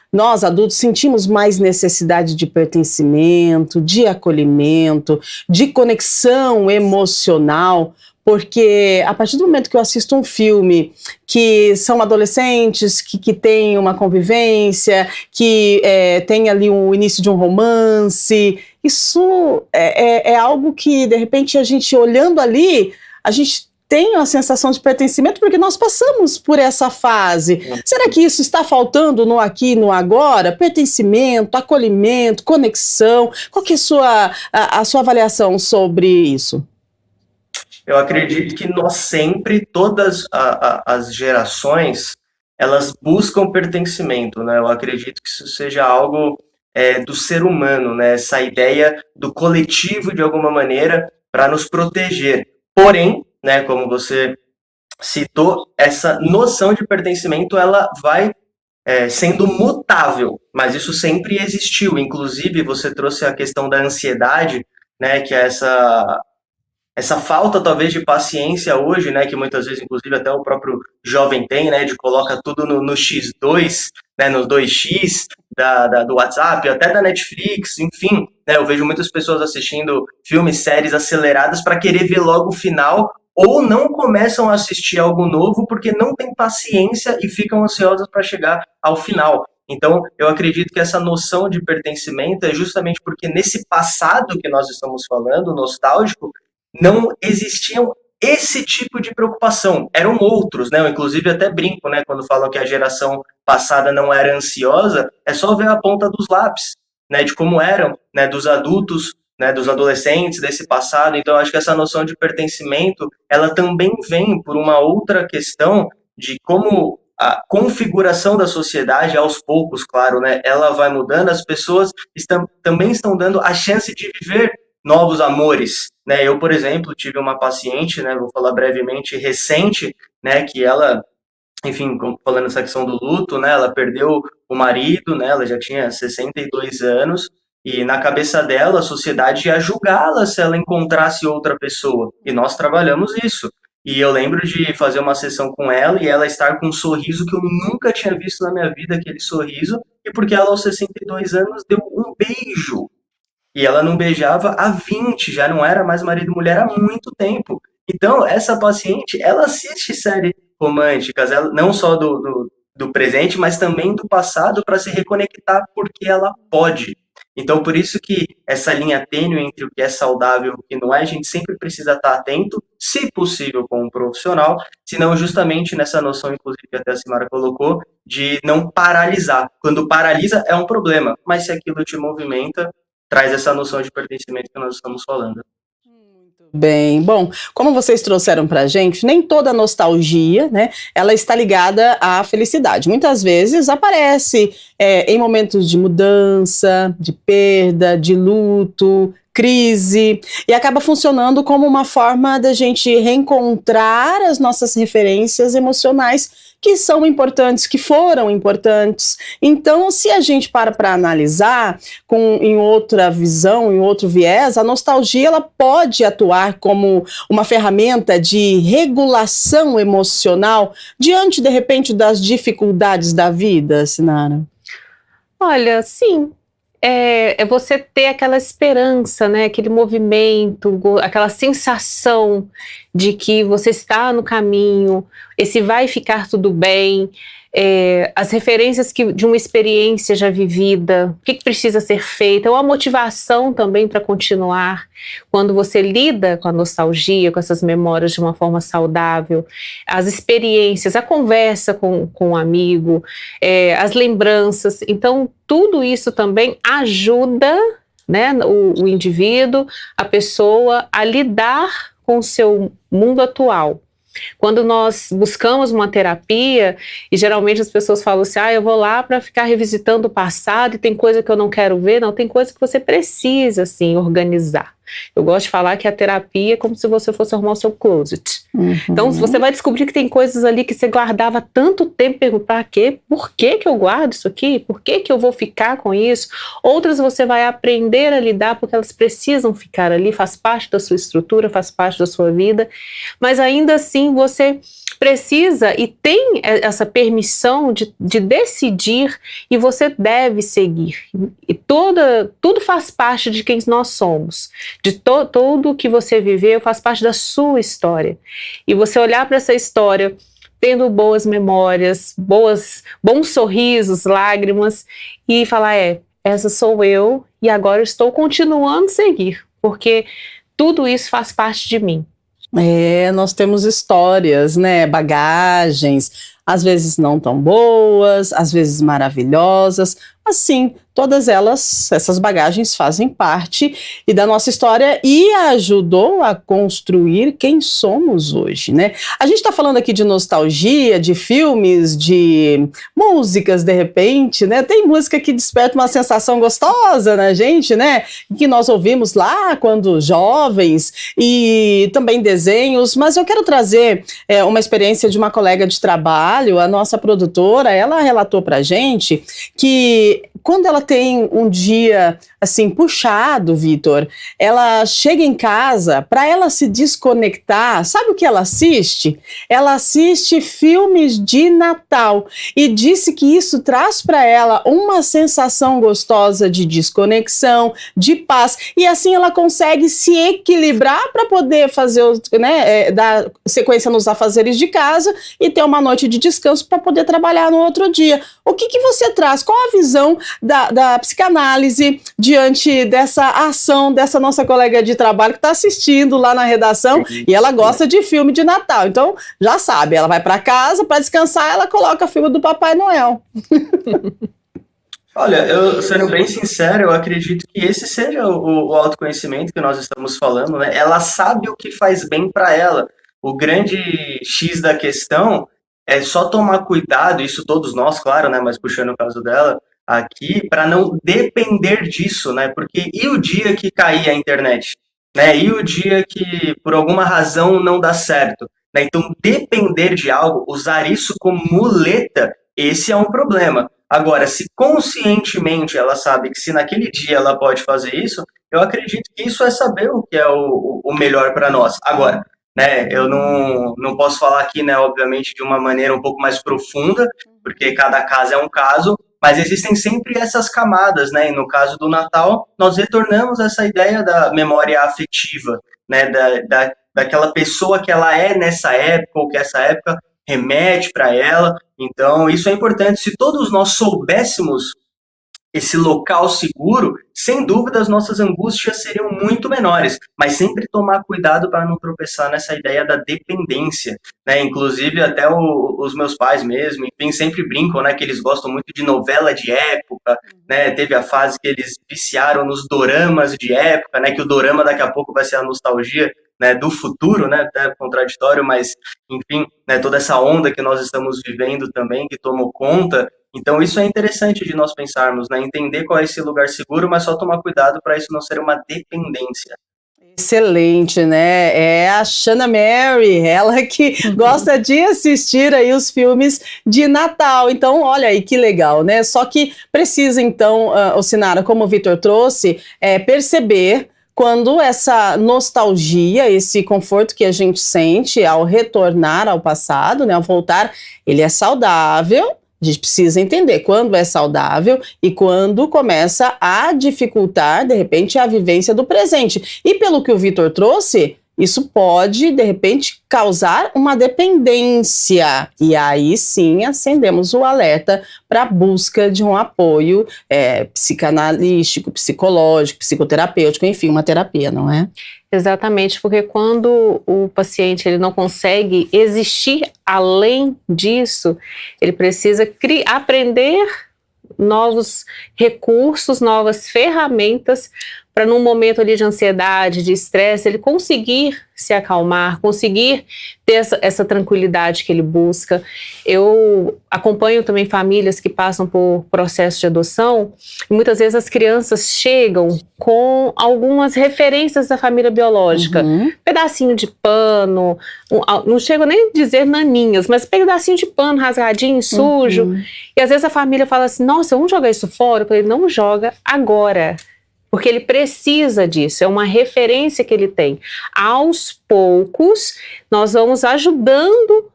nós adultos sentimos mais necessidade de pertencimento, de acolhimento, de conexão emocional, porque a partir do momento que eu assisto um filme que são adolescentes, que tem uma convivência, que tem ali o início de um romance, isso é algo que, de repente, a gente olhando ali, a gente tem a sensação de pertencimento porque nós passamos por essa fase. Será que isso está faltando no aqui e no agora? Pertencimento, acolhimento, conexão. Qual que é a sua avaliação sobre isso? Eu acredito que nós sempre, todas as gerações, elas buscam pertencimento, né? Eu acredito que isso seja algo do ser humano, né? Essa ideia do coletivo, de alguma maneira, para nos proteger. Porém, né, como você citou, essa noção de pertencimento, ela vai sendo mutável, mas isso sempre existiu. Inclusive, você trouxe a questão da ansiedade, né, que é essa falta, talvez, de paciência hoje, né, que muitas vezes, inclusive, até o próprio jovem tem, né, de coloca tudo no X2, né, no 2x do WhatsApp, até da Netflix, enfim, né, eu vejo muitas pessoas assistindo filmes, séries aceleradas para querer ver logo o final, ou não começam a assistir algo novo porque não tem paciência e ficam ansiosas para chegar ao final. Então, eu acredito que essa noção de pertencimento é justamente porque nesse passado que nós estamos falando, nostálgico, não existiam esse tipo de preocupação, eram outros, né? Eu, inclusive, até brinco, né? Quando falam que a geração passada não era ansiosa, é só ver a ponta dos lápis, né? De como eram, né? Dos adultos, né? Dos adolescentes desse passado. Então, eu acho que essa noção de pertencimento, ela também vem por uma outra questão de como a configuração da sociedade, aos poucos, claro, né? Ela vai mudando, as pessoas também estão dando a chance de viver novos amores, né? Eu, por exemplo, tive uma paciente, né, vou falar brevemente, recente, né, que ela, enfim, falando essa questão do luto, né, ela perdeu o marido, né, ela já tinha 62 anos, e na cabeça dela, a sociedade ia julgá-la se ela encontrasse outra pessoa, e nós trabalhamos isso. E eu lembro de fazer uma sessão com ela e ela estar com um sorriso que eu nunca tinha visto na minha vida, aquele sorriso, e porque ela aos 62 anos deu um beijo. E ela não beijava há 20, já não era mais marido e mulher há muito tempo. Então, essa paciente, ela assiste séries românticas, ela, não só do presente, mas também do passado para se reconectar porque ela pode. Então, por isso que essa linha tênue entre o que é saudável e o que não é, a gente sempre precisa estar atento, se possível, com um profissional, senão justamente nessa noção, inclusive, que até a Simara colocou, de não paralisar. Quando paralisa, é um problema, mas se aquilo te movimenta, traz essa noção de pertencimento que nós estamos falando. Bem, bom, como vocês trouxeram pra gente, nem toda nostalgia, né, ela está ligada à felicidade. Muitas vezes aparece em momentos de mudança, de perda, de luto, crise, e acaba funcionando como uma forma da gente reencontrar as nossas referências emocionais que são importantes, que foram importantes. Então, se a gente para analisar em outra visão, em outro viés, a nostalgia ela pode atuar como uma ferramenta de regulação emocional diante, de repente, das dificuldades da vida, Sinara? Olha, sim. É você ter aquela esperança, né? Aquele movimento, aquela sensação de que você está no caminho, esse vai ficar tudo bem, as referências de uma experiência já vivida, o que precisa ser feito, é uma motivação também para continuar. Quando você lida com a nostalgia, com essas memórias de uma forma saudável, as experiências, a conversa com um amigo, as lembranças, então tudo isso também ajuda, né, o indivíduo, a pessoa a lidar com o seu mundo atual. Quando nós buscamos uma terapia, e geralmente as pessoas falam assim, eu vou lá para ficar revisitando o passado e tem coisa que eu não quero ver. Não, tem coisa que você precisa, assim, organizar. Eu gosto de falar que a terapia é como se você fosse arrumar o seu closet. Uhum. Então, você vai descobrir que tem coisas ali que você guardava tanto tempo, perguntar por que eu guardo isso aqui? Por que eu vou ficar com isso? Outras você vai aprender a lidar porque elas precisam ficar ali, faz parte da sua estrutura, faz parte da sua vida, mas ainda assim você precisa e tem essa permissão de decidir e você deve seguir. E tudo faz parte de quem nós somos. De tudo que você viveu faz parte da sua história. E você olhar para essa história tendo boas memórias, bons sorrisos, lágrimas e falar, essa sou eu e agora eu estou continuando a seguir, porque tudo isso faz parte de mim. Nós temos histórias, né, bagagens, às vezes não tão boas, às vezes maravilhosas, mas sim, todas essas bagagens fazem parte da nossa história e ajudou a construir quem somos hoje, né? A gente está falando aqui de nostalgia, de filmes, de músicas, de repente, né? Tem música que desperta uma sensação gostosa na gente, né? Que nós ouvimos lá quando jovens e também desenhos, mas eu quero trazer uma experiência de uma colega de trabalho, a nossa produtora, ela relatou pra gente que quando ela tem um dia assim puxado, Vitor, ela chega em casa, para ela se desconectar, sabe o que ela assiste? Ela assiste filmes de Natal e disse que isso traz para ela uma sensação gostosa de desconexão, de paz, e assim ela consegue se equilibrar para poder fazer, dar sequência nos afazeres de casa e ter uma noite de descanso para poder trabalhar no outro dia. O que você traz? Qual a visão da psicanálise diante dessa ação dessa nossa colega de trabalho que está assistindo lá na redação e ela gosta de filme de Natal? Então, já sabe, ela vai para casa para descansar, ela coloca filme do Papai Noel. Olha, eu sendo bem sincero, eu acredito que esse seja o autoconhecimento que nós estamos falando, né? Ela sabe o que faz bem para ela. O grande X da questão é só tomar cuidado, isso todos nós, claro, né? Mas puxando o caso dela aqui, para não depender disso, né? Porque e o dia que cair a internet, né? E o dia que por alguma razão não dá certo, né? Então depender de algo, usar isso como muleta, esse é um problema. Agora, se conscientemente ela sabe que se naquele dia ela pode fazer isso, eu acredito que isso é saber o que é o melhor para nós. Agora, né? Eu não posso falar aqui, né? Obviamente de uma maneira um pouco mais profunda, porque cada caso é um caso. Mas existem sempre essas camadas, né? E no caso do Natal, nós retornamos a essa ideia da memória afetiva, né? Daquela pessoa que ela é nessa época, ou que essa época remete para ela. Então, isso é importante. Se todos nós soubéssemos esse local seguro, sem dúvida as nossas angústias seriam muito menores, mas sempre tomar cuidado para não tropeçar nessa ideia da dependência, né? Inclusive até os meus pais mesmo, enfim, sempre brincam, né, que eles gostam muito de novela de época, né? Teve a fase que eles viciaram nos doramas de época, né? Que o dorama daqui a pouco vai ser a nostalgia, né, do futuro, né? Até contraditório, mas enfim, né, toda essa onda que nós estamos vivendo também, que tomou conta. Então, isso é interessante de nós pensarmos, né? Entender qual é esse lugar seguro, mas só tomar cuidado para isso não ser uma dependência. Excelente, né? É a Shanna Mary, ela que gosta de assistir aí os filmes de Natal. Então, olha aí que legal, né? Só que precisa, então, Sinara, como o Vitor trouxe, perceber quando essa nostalgia, esse conforto que a gente sente ao retornar ao passado, né? Ao voltar, ele é saudável. A gente precisa entender quando é saudável e quando começa a dificultar, de repente, a vivência do presente. E pelo que o Vitor trouxe, isso pode, de repente, causar uma dependência. E aí sim acendemos o alerta para a busca de um apoio psicanalístico, psicológico, psicoterapêutico, enfim, uma terapia, não é? Exatamente, porque quando o paciente ele não consegue existir além disso, ele precisa aprender novos recursos, novas ferramentas para num momento ali de ansiedade, de estresse, ele conseguir se acalmar, conseguir ter essa tranquilidade que ele busca. Eu acompanho também famílias que passam por processo de adoção e muitas vezes as crianças chegam com algumas referências da família biológica. Pedacinho de pano, não chego nem a dizer naninhas, mas pedacinho de pano rasgadinho, sujo. E às vezes a família fala assim, nossa, vamos jogar isso fora? Eu falei, não joga agora. Porque ele precisa disso, é uma referência que ele tem. Aos poucos, nós vamos ajudando,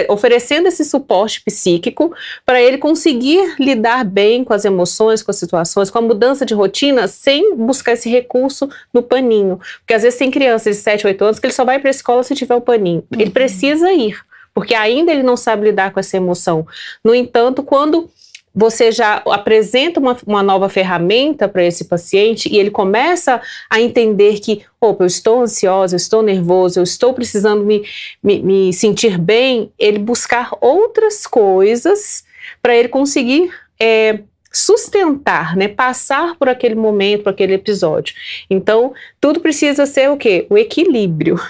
oferecendo esse suporte psíquico para ele conseguir lidar bem com as emoções, com as situações, com a mudança de rotina, sem buscar esse recurso no paninho. Porque às vezes tem crianças de 7, 8 anos que ele só vai para a escola se tiver o paninho. Ele precisa ir, porque ainda ele não sabe lidar com essa emoção. No entanto, quando você já apresenta uma nova ferramenta para esse paciente e ele começa a entender que, opa, eu estou ansiosa, eu estou nervoso, eu estou precisando me sentir bem, ele buscar outras coisas para ele conseguir sustentar, né, passar por aquele momento, por aquele episódio. Então, tudo precisa ser o quê? O equilíbrio.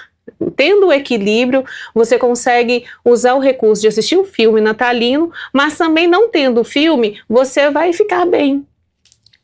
Tendo o equilíbrio, você consegue usar o recurso de assistir um filme natalino, mas também não tendo o filme, você vai ficar bem.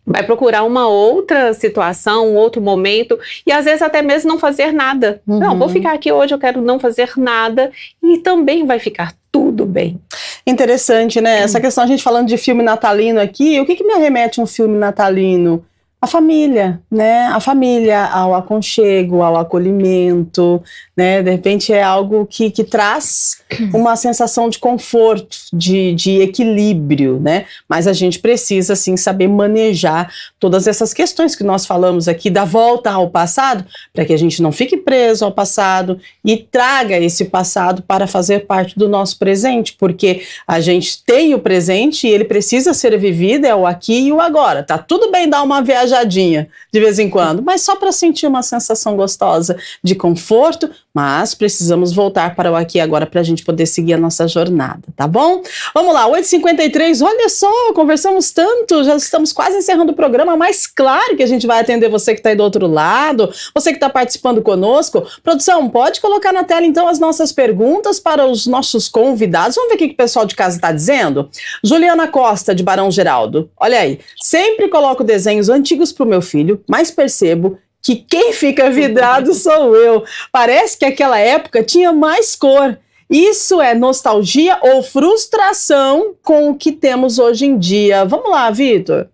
Vai procurar uma outra situação, um outro momento, e às vezes até mesmo não fazer nada. Não, vou ficar aqui hoje, eu quero não fazer nada, e também vai ficar tudo bem. Interessante, né? Essa questão, a gente falando de filme natalino aqui, o que me arremete um filme natalino? A família, né? A família, ao aconchego, ao acolhimento, né? De repente é algo que traz uma sensação de conforto, de equilíbrio, né? Mas a gente precisa, sim, saber manejar todas essas questões que nós falamos aqui, da volta ao passado, para que a gente não fique preso ao passado e traga esse passado para fazer parte do nosso presente, porque a gente tem o presente e ele precisa ser vivido, é o aqui e o agora. Tá tudo bem dar uma viajadinha de vez em quando, mas só para sentir uma sensação gostosa de conforto, mas precisamos voltar para o aqui e agora para a gente poder seguir a nossa jornada, tá bom? Vamos lá, 8h53, olha só, conversamos tanto, já estamos quase encerrando o programa, mas claro que a gente vai atender você que está aí do outro lado, você que está participando conosco. Produção, pode colocar na tela então as nossas perguntas para os nossos convidados. Vamos ver o que o pessoal de casa está dizendo? Juliana Costa, de Barão Geraldo, olha aí, sempre coloco desenhos antigos para o meu filho, mas percebo que quem fica vidrado sou eu. Parece que aquela época tinha mais cor. Isso é nostalgia ou frustração com o que temos hoje em dia? Vamos lá, Vitor.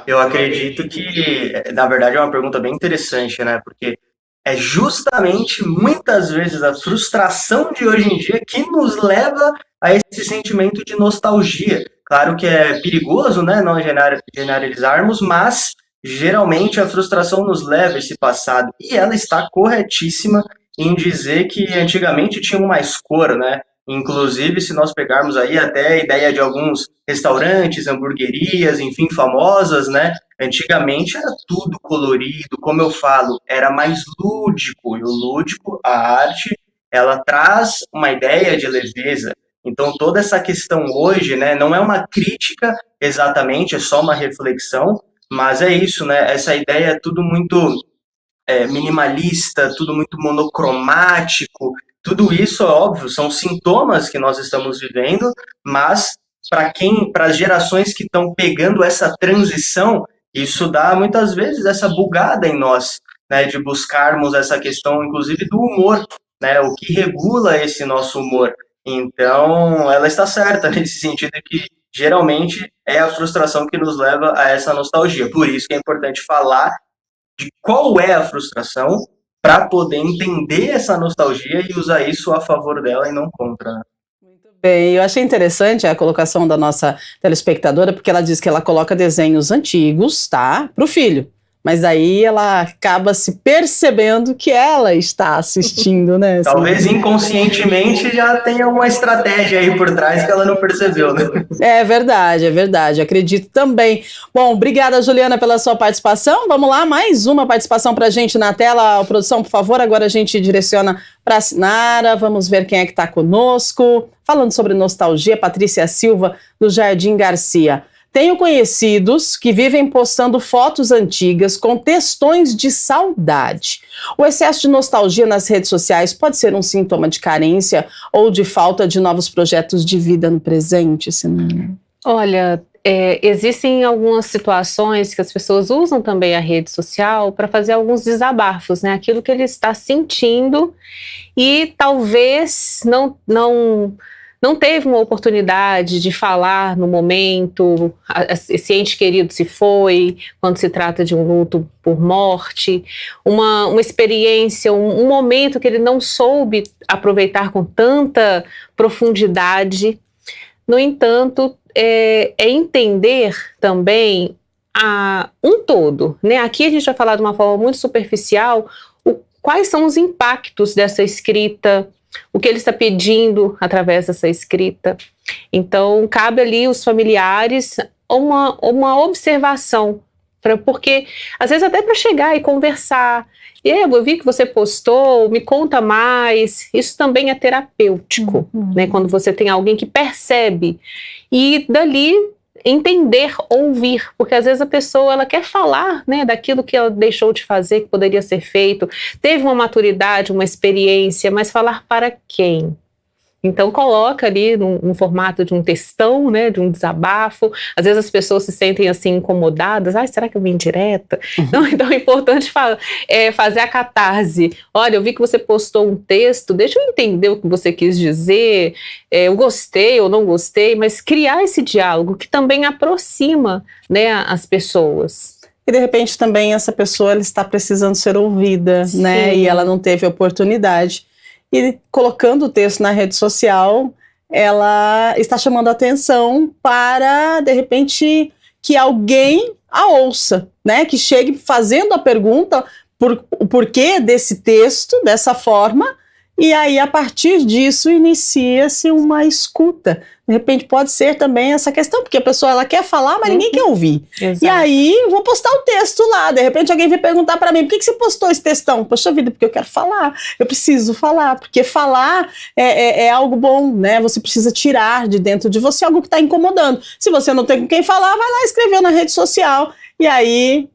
Eu acredito que, na verdade, é uma pergunta bem interessante, né? Porque é justamente, muitas vezes, a frustração de hoje em dia que nos leva a esse sentimento de nostalgia. Claro que é perigoso, né, não generalizarmos, mas geralmente a frustração nos leva a esse passado, e ela está corretíssima em dizer que antigamente tinham mais cor, né? Inclusive, se nós pegarmos aí até a ideia de alguns restaurantes, hamburguerias, enfim, famosas, né? Antigamente era tudo colorido, como eu falo, era mais lúdico, e o lúdico, a arte, ela traz uma ideia de leveza. Então, toda essa questão hoje, né, não é uma crítica exatamente, é só uma reflexão, mas é isso, né? Essa ideia é tudo muito minimalista, tudo muito monocromático, tudo isso, é óbvio, são sintomas que nós estamos vivendo, mas para as gerações que estão pegando essa transição, isso dá muitas vezes essa bugada em nós, né, de buscarmos essa questão, inclusive, do humor, né, o que regula esse nosso humor. Então, ela está certa nesse sentido que geralmente é a frustração que nos leva a essa nostalgia. Por isso que é importante falar de qual é a frustração para poder entender essa nostalgia e usar isso a favor dela e não contra. Muito bem, eu achei interessante a colocação da nossa telespectadora, porque ela diz que ela coloca desenhos antigos, tá, para o filho. Mas aí ela acaba se percebendo que ela está assistindo, né? Talvez inconscientemente já tenha uma estratégia aí por trás que ela não percebeu, né? É verdade, acredito também. Bom, obrigada, Juliana, pela sua participação. Vamos lá, mais uma participação para a gente na tela. Produção, por favor, agora a gente direciona para a Sinara. Vamos ver quem é que está conosco. Falando sobre nostalgia, Patrícia Silva, do Jardim Garcia. Tenho conhecidos que vivem postando fotos antigas com textões de saudade. O excesso de nostalgia nas redes sociais pode ser um sintoma de carência ou de falta de novos projetos de vida no presente, Sinara? Olha, existem algumas situações que as pessoas usam também a rede social para fazer alguns desabafos, né? Aquilo que ele está sentindo e talvez não teve uma oportunidade de falar no momento, esse ente querido se foi, quando se trata de um luto por morte, uma experiência, um momento que ele não soube aproveitar com tanta profundidade. No entanto, é entender também um todo, né? Aqui a gente vai falar de uma forma muito superficial, quais são os impactos dessa escrita, o que ele está pedindo através dessa escrita. Então, cabe ali os familiares uma observação, porque às vezes até para chegar e conversar, eu vi que você postou, me conta mais. Isso também é terapêutico, né? Quando você tem alguém que percebe e dali entender, ouvir, porque às vezes a pessoa ela quer falar, né, daquilo que ela deixou de fazer, que poderia ser feito, teve uma maturidade, uma experiência, mas falar para quem? Então coloca ali no formato de um textão, né, de um desabafo. Às vezes as pessoas se sentem assim incomodadas. Será que eu vim direta? Não, então é importante fazer a catarse. Olha, eu vi que você postou um texto, deixa eu entender o que você quis dizer, eu gostei ou não gostei, mas criar esse diálogo que também aproxima, né, as pessoas. E de repente também essa pessoa ela está precisando ser ouvida, né, e ela não teve oportunidade. E colocando o texto na rede social, ela está chamando a atenção para, de repente, que alguém a ouça, né? Que chegue fazendo a pergunta o porquê desse texto, dessa forma, e aí, a partir disso, inicia-se uma escuta. De repente, pode ser também essa questão, porque a pessoa ela quer falar, mas ninguém quer ouvir. Exato. E aí, eu vou postar o texto lá. De repente, alguém vem perguntar para mim, por que você postou esse textão? Poxa vida, porque eu quero falar. Eu preciso falar, porque falar é algo bom, né? Você precisa tirar de dentro de você algo que está incomodando. Se você não tem com quem falar, vai lá e escreveu na rede social. E aí...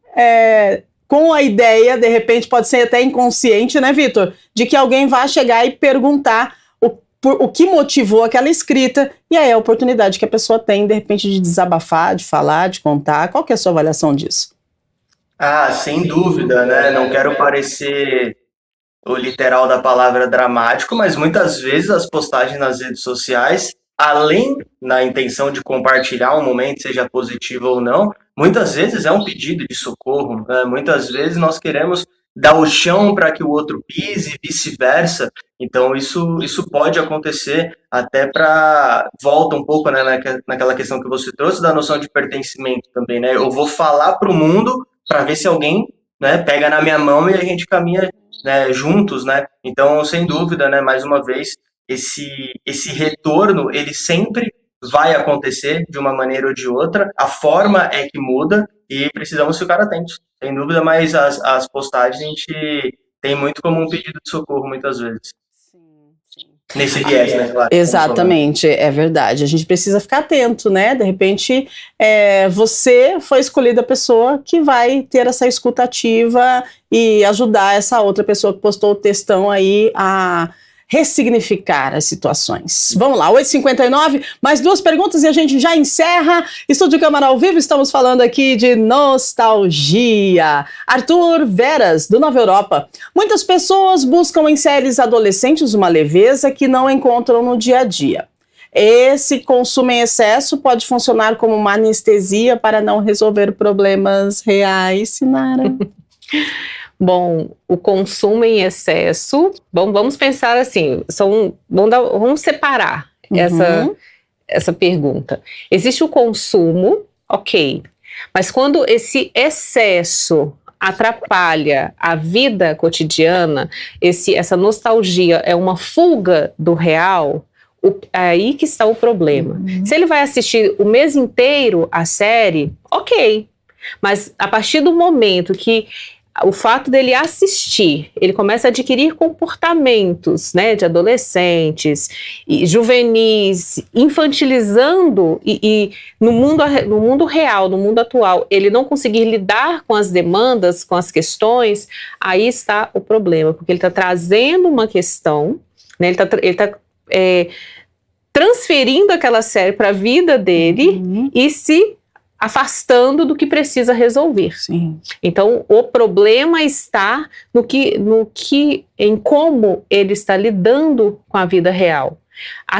com a ideia, de repente, pode ser até inconsciente, né, Vitor? De que alguém vai chegar e perguntar o que motivou aquela escrita, e aí é a oportunidade que a pessoa tem, de repente, de desabafar, de falar, de contar. Qual que é a sua avaliação disso? Sem dúvida, né? Não quero parecer o literal da palavra dramático, mas muitas vezes as postagens nas redes sociais, além da intenção de compartilhar um momento, seja positivo ou não, muitas vezes é um pedido de socorro, né? Muitas vezes nós queremos dar o chão para que o outro pise e vice-versa. Então isso pode acontecer até volta um pouco, né, naquela questão que você trouxe da noção de pertencimento também, né? Eu vou falar para o mundo para ver se alguém né, pega na minha mão e a gente caminha, né, juntos, né? Então, sem dúvida, né, mais uma vez, esse retorno, ele sempre vai acontecer de uma maneira ou de outra, a forma é que muda e precisamos ficar atentos, sem dúvida, mas as postagens a gente tem muito como um pedido de socorro muitas vezes. Nesse viés, né? Claro, exatamente, é verdade. A gente precisa ficar atento, né? De repente, você foi escolhida a pessoa que vai ter essa escuta ativa e ajudar essa outra pessoa que postou o textão aí a ressignificar as situações. Vamos lá, 8h59, mais 2 perguntas e a gente já encerra. Estúdio Câmara ao vivo, estamos falando aqui de nostalgia. Arthur Veras, do Nova Europa. Muitas pessoas buscam em séries adolescentes uma leveza que não encontram no dia a dia. Esse consumo em excesso pode funcionar como uma anestesia para não resolver problemas reais, Sinara? Bom, o consumo em excesso, vamos pensar assim, vamos separar essa pergunta. Existe o consumo, ok, mas quando esse excesso atrapalha a vida cotidiana, essa nostalgia é uma fuga do real, é aí que está o problema. Se ele vai assistir o mês inteiro a série, ok, mas a partir do momento que o fato dele assistir, ele começa a adquirir comportamentos, né, de adolescentes, e juvenis, infantilizando, e no mundo real, no mundo atual, ele não conseguir lidar com as demandas, com as questões, aí está o problema, porque ele está trazendo uma questão, né, ele está transferindo aquela série para a vida dele e se afastando do que precisa resolver. Sim. Então, o problema está em como ele está lidando com a vida real.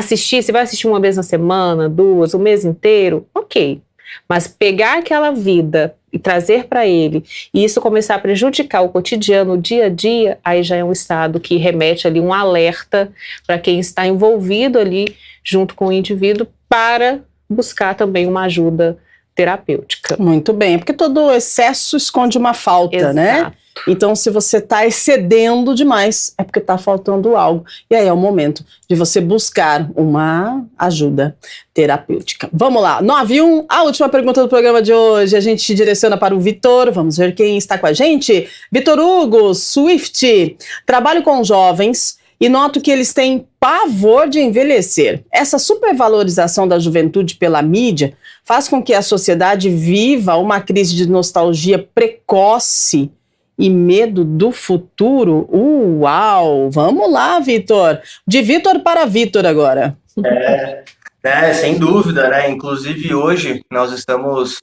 Você vai assistir uma vez na semana, 2, o mês inteiro, ok. Mas pegar aquela vida e trazer para ele, e isso começar a prejudicar o cotidiano, o dia a dia, aí já é um estado que remete ali um alerta para quem está envolvido ali junto com o indivíduo para buscar também uma ajuda terapêutica. Muito bem, porque todo excesso esconde uma falta, Exato. Né? Então, se você está excedendo demais, é porque está faltando algo. E aí é o momento de você buscar uma ajuda terapêutica. Vamos lá, 9-1, a última pergunta do programa de hoje. A gente direciona para o Vitor. Vamos ver quem está com a gente. Vitor Hugo, Swift. Trabalho com jovens e noto que eles têm pavor de envelhecer. Essa supervalorização da juventude pela mídia faz com que a sociedade viva uma crise de nostalgia precoce e medo do futuro. Uau! Vamos lá, Vitor. De Vitor para Vitor agora. Sem dúvida, né? Inclusive hoje nós estamos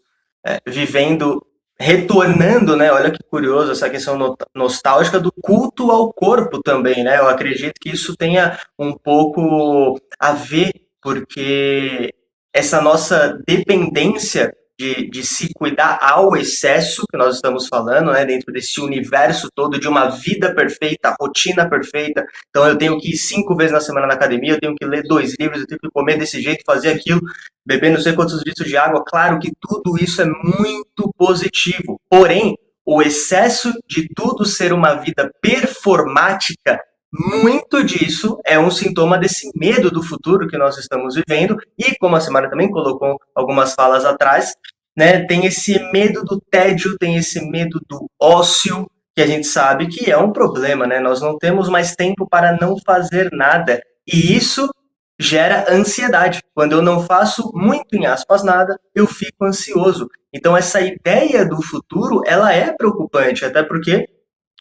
retornando, né? Olha que curioso essa questão nostálgica do culto ao corpo também, né? Eu acredito que isso tenha um pouco a ver, porque essa nossa dependência de se cuidar ao excesso, que nós estamos falando, né, dentro desse universo todo de uma vida perfeita, rotina perfeita. Então eu tenho que ir 5 vezes na semana na academia, eu tenho que ler 2 livros, eu tenho que comer desse jeito, fazer aquilo, beber não sei quantos litros de água. Claro que tudo isso é muito positivo, porém, o excesso de tudo ser uma vida performática, muito disso é um sintoma desse medo do futuro que nós estamos vivendo, e como a Samara também colocou algumas falas atrás, né, tem esse medo do tédio, tem esse medo do ócio, que a gente sabe que é um problema, né? Nós não temos mais tempo para não fazer nada, e isso gera ansiedade. Quando eu não faço muito, em aspas, nada, eu fico ansioso. Então essa ideia do futuro, ela é preocupante, até porque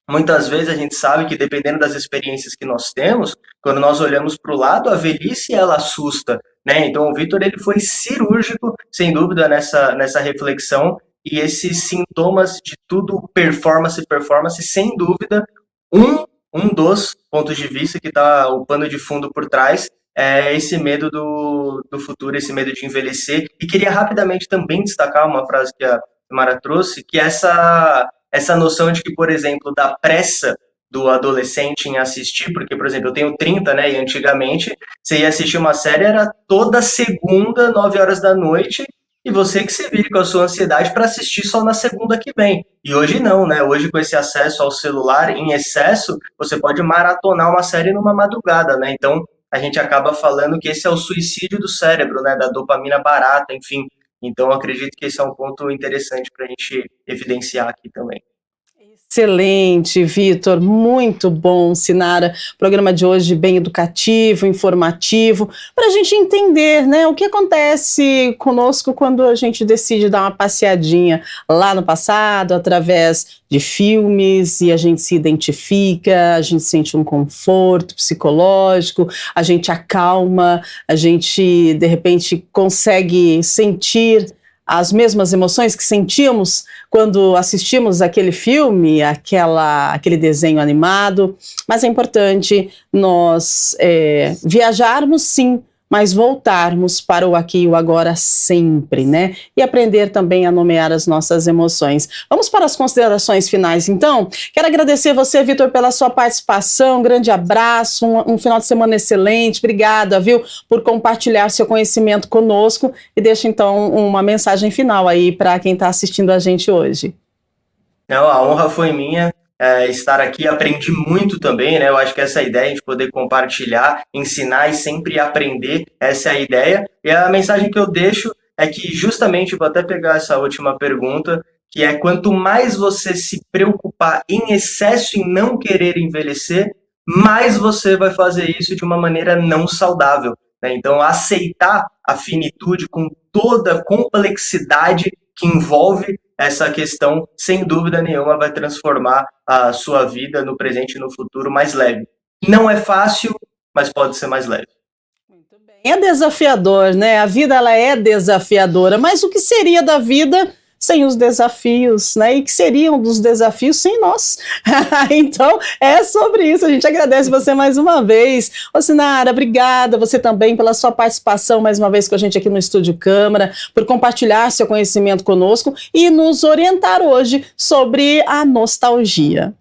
muitas vezes a gente sabe que, dependendo das experiências que nós temos, quando nós olhamos para o lado, a velhice, ela assusta, né? Então o Vitor, ele foi cirúrgico, sem dúvida, nessa reflexão, e esses sintomas de tudo performance, sem dúvida, um dos pontos de vista que está o pano de fundo por trás é esse medo do futuro, esse medo de envelhecer. E queria rapidamente também destacar uma frase que a Mara trouxe, que é essa noção de que, por exemplo, da pressa do adolescente em assistir, porque, por exemplo, eu tenho 30, né, e antigamente você ia assistir uma série, era toda segunda, 9 horas da noite, e você que se vire com a sua ansiedade para assistir só na segunda que vem. E hoje não, né? Hoje, com esse acesso ao celular em excesso, você pode maratonar uma série numa madrugada, né? Então, a gente acaba falando que esse é o suicídio do cérebro, né? Da dopamina barata, enfim. Então, eu acredito que esse é um ponto interessante para a gente evidenciar aqui também. Excelente, Vitor, muito bom, Sinara. Programa de hoje bem educativo, informativo, para a gente entender, né, o que acontece conosco quando a gente decide dar uma passeadinha lá no passado, através de filmes, e a gente se identifica, a gente sente um conforto psicológico, a gente acalma, a gente, de repente, consegue sentir as mesmas emoções que sentíamos quando assistimos aquele filme, aquele desenho animado, mas é importante nós viajarmos sim, mas voltarmos para o aqui e o agora sempre, né? E aprender também a nomear as nossas emoções. Vamos para as considerações finais, então? Quero agradecer você, Vitor, pela sua participação, um grande abraço, um final de semana excelente, obrigada, viu, por compartilhar seu conhecimento conosco e deixa, então, uma mensagem final aí para quem está assistindo a gente hoje. Não, a honra foi minha. Estar aqui, aprendi muito também, né? Eu acho que essa ideia de poder compartilhar, ensinar e sempre aprender, essa é a ideia. E a mensagem que eu deixo é que justamente, vou até pegar essa última pergunta, que é quanto mais você se preocupar em excesso em não querer envelhecer, mais você vai fazer isso de uma maneira não saudável, né? Então, aceitar a finitude com toda a complexidade que envolve essa questão, sem dúvida nenhuma, vai transformar a sua vida no presente e no futuro mais leve. Não é fácil, mas pode ser mais leve. Muito bem. É desafiador, né? A vida, ela é desafiadora, mas o que seria da vida sem os desafios, né? E que seriam dos desafios sem nós? Então, é sobre isso. A gente agradece você mais uma vez. Ô, Sinara, obrigada. Você também pela sua participação mais uma vez com a gente aqui no Estúdio Câmara, por compartilhar seu conhecimento conosco e nos orientar hoje sobre a nostalgia.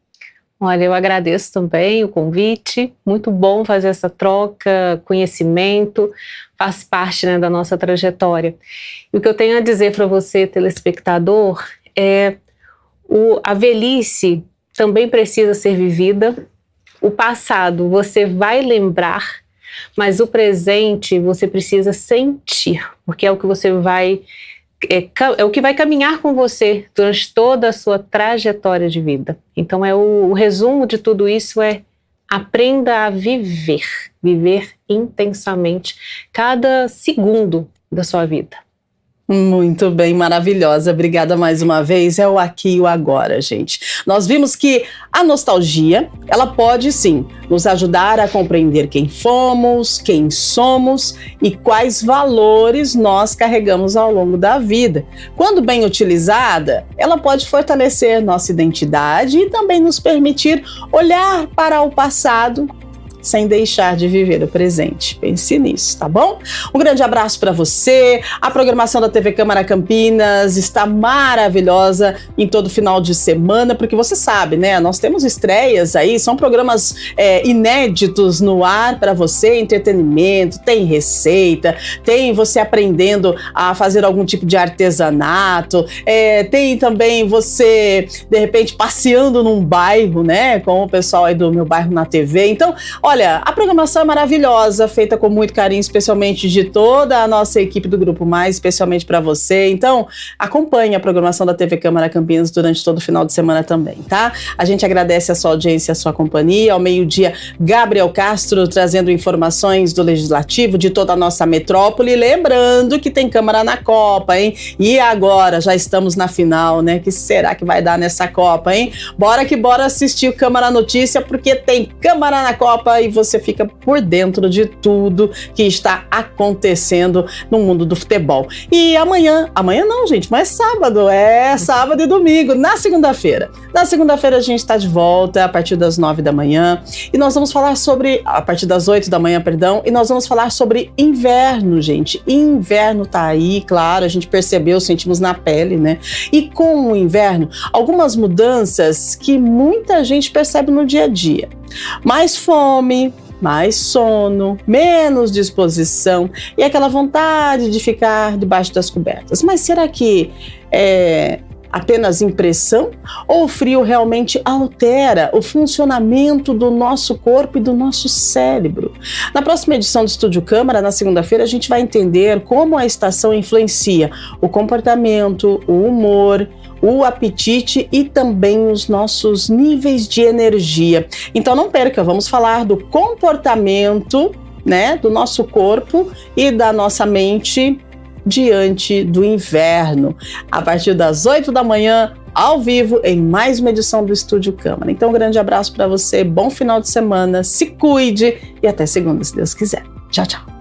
Olha, eu agradeço também o convite, muito bom fazer essa troca, conhecimento, faz parte, né, da nossa trajetória. E o que eu tenho a dizer para você, telespectador, é a velhice também precisa ser vivida, o passado você vai lembrar, mas o presente você precisa sentir, porque é o que você vai... É o que vai caminhar com você durante toda a sua trajetória de vida. Então, o resumo de tudo isso é: aprenda a viver intensamente cada segundo da sua vida. Muito bem, maravilhosa. Obrigada mais uma vez. É o aqui e o agora, gente. Nós vimos que a nostalgia, ela pode sim nos ajudar a compreender quem fomos, quem somos e quais valores nós carregamos ao longo da vida. Quando bem utilizada, ela pode fortalecer nossa identidade e também nos permitir olhar para o passado sem deixar de viver o presente. Pense nisso, tá bom? Um grande abraço para você. A programação da TV Câmara Campinas está maravilhosa em todo final de semana, porque você sabe, né? Nós temos estreias aí, são programas inéditos no ar para você, entretenimento, tem receita, tem você aprendendo a fazer algum tipo de artesanato, tem também você, de repente, passeando num bairro, né? Com o pessoal aí do Meu Bairro na TV. Então, olha, a programação é maravilhosa, feita com muito carinho, especialmente de toda a nossa equipe do Grupo Mais, especialmente para você. Então, acompanhe a programação da TV Câmara Campinas durante todo o final de semana também, tá? A gente agradece a sua audiência, a sua companhia. Ao meio-dia, Gabriel Castro trazendo informações do Legislativo, de toda a nossa metrópole. Lembrando que tem Câmara na Copa, hein? E agora, já estamos na final, né? O que será que vai dar nessa Copa, hein? Bora que bora assistir o Câmara Notícia, porque tem Câmara na Copa e você fica por dentro de tudo que está acontecendo no mundo do futebol. E amanhã não, gente, mas sábado e domingo, na segunda-feira. Na segunda-feira a gente está de volta a partir das 9 da manhã e nós vamos falar a partir das 8 da manhã, e nós vamos falar sobre inverno, gente. Inverno tá aí, claro, a gente percebeu, sentimos na pele, né? E com o inverno, algumas mudanças que muita gente percebe no dia a dia. Mais fome, mais sono, menos disposição e aquela vontade de ficar debaixo das cobertas. Mas será que é apenas impressão ou o frio realmente altera o funcionamento do nosso corpo e do nosso cérebro? Na próxima edição do Estúdio Câmara, na segunda-feira, a gente vai entender como a estação influencia o comportamento, o humor, o apetite e também os nossos níveis de energia. Então não perca, vamos falar do comportamento, né, do nosso corpo e da nossa mente diante do inverno, a partir das 8 da manhã, ao vivo, em mais uma edição do Estúdio Câmara. Então, um grande abraço para você, bom final de semana, se cuide e até segunda, se Deus quiser. Tchau, tchau.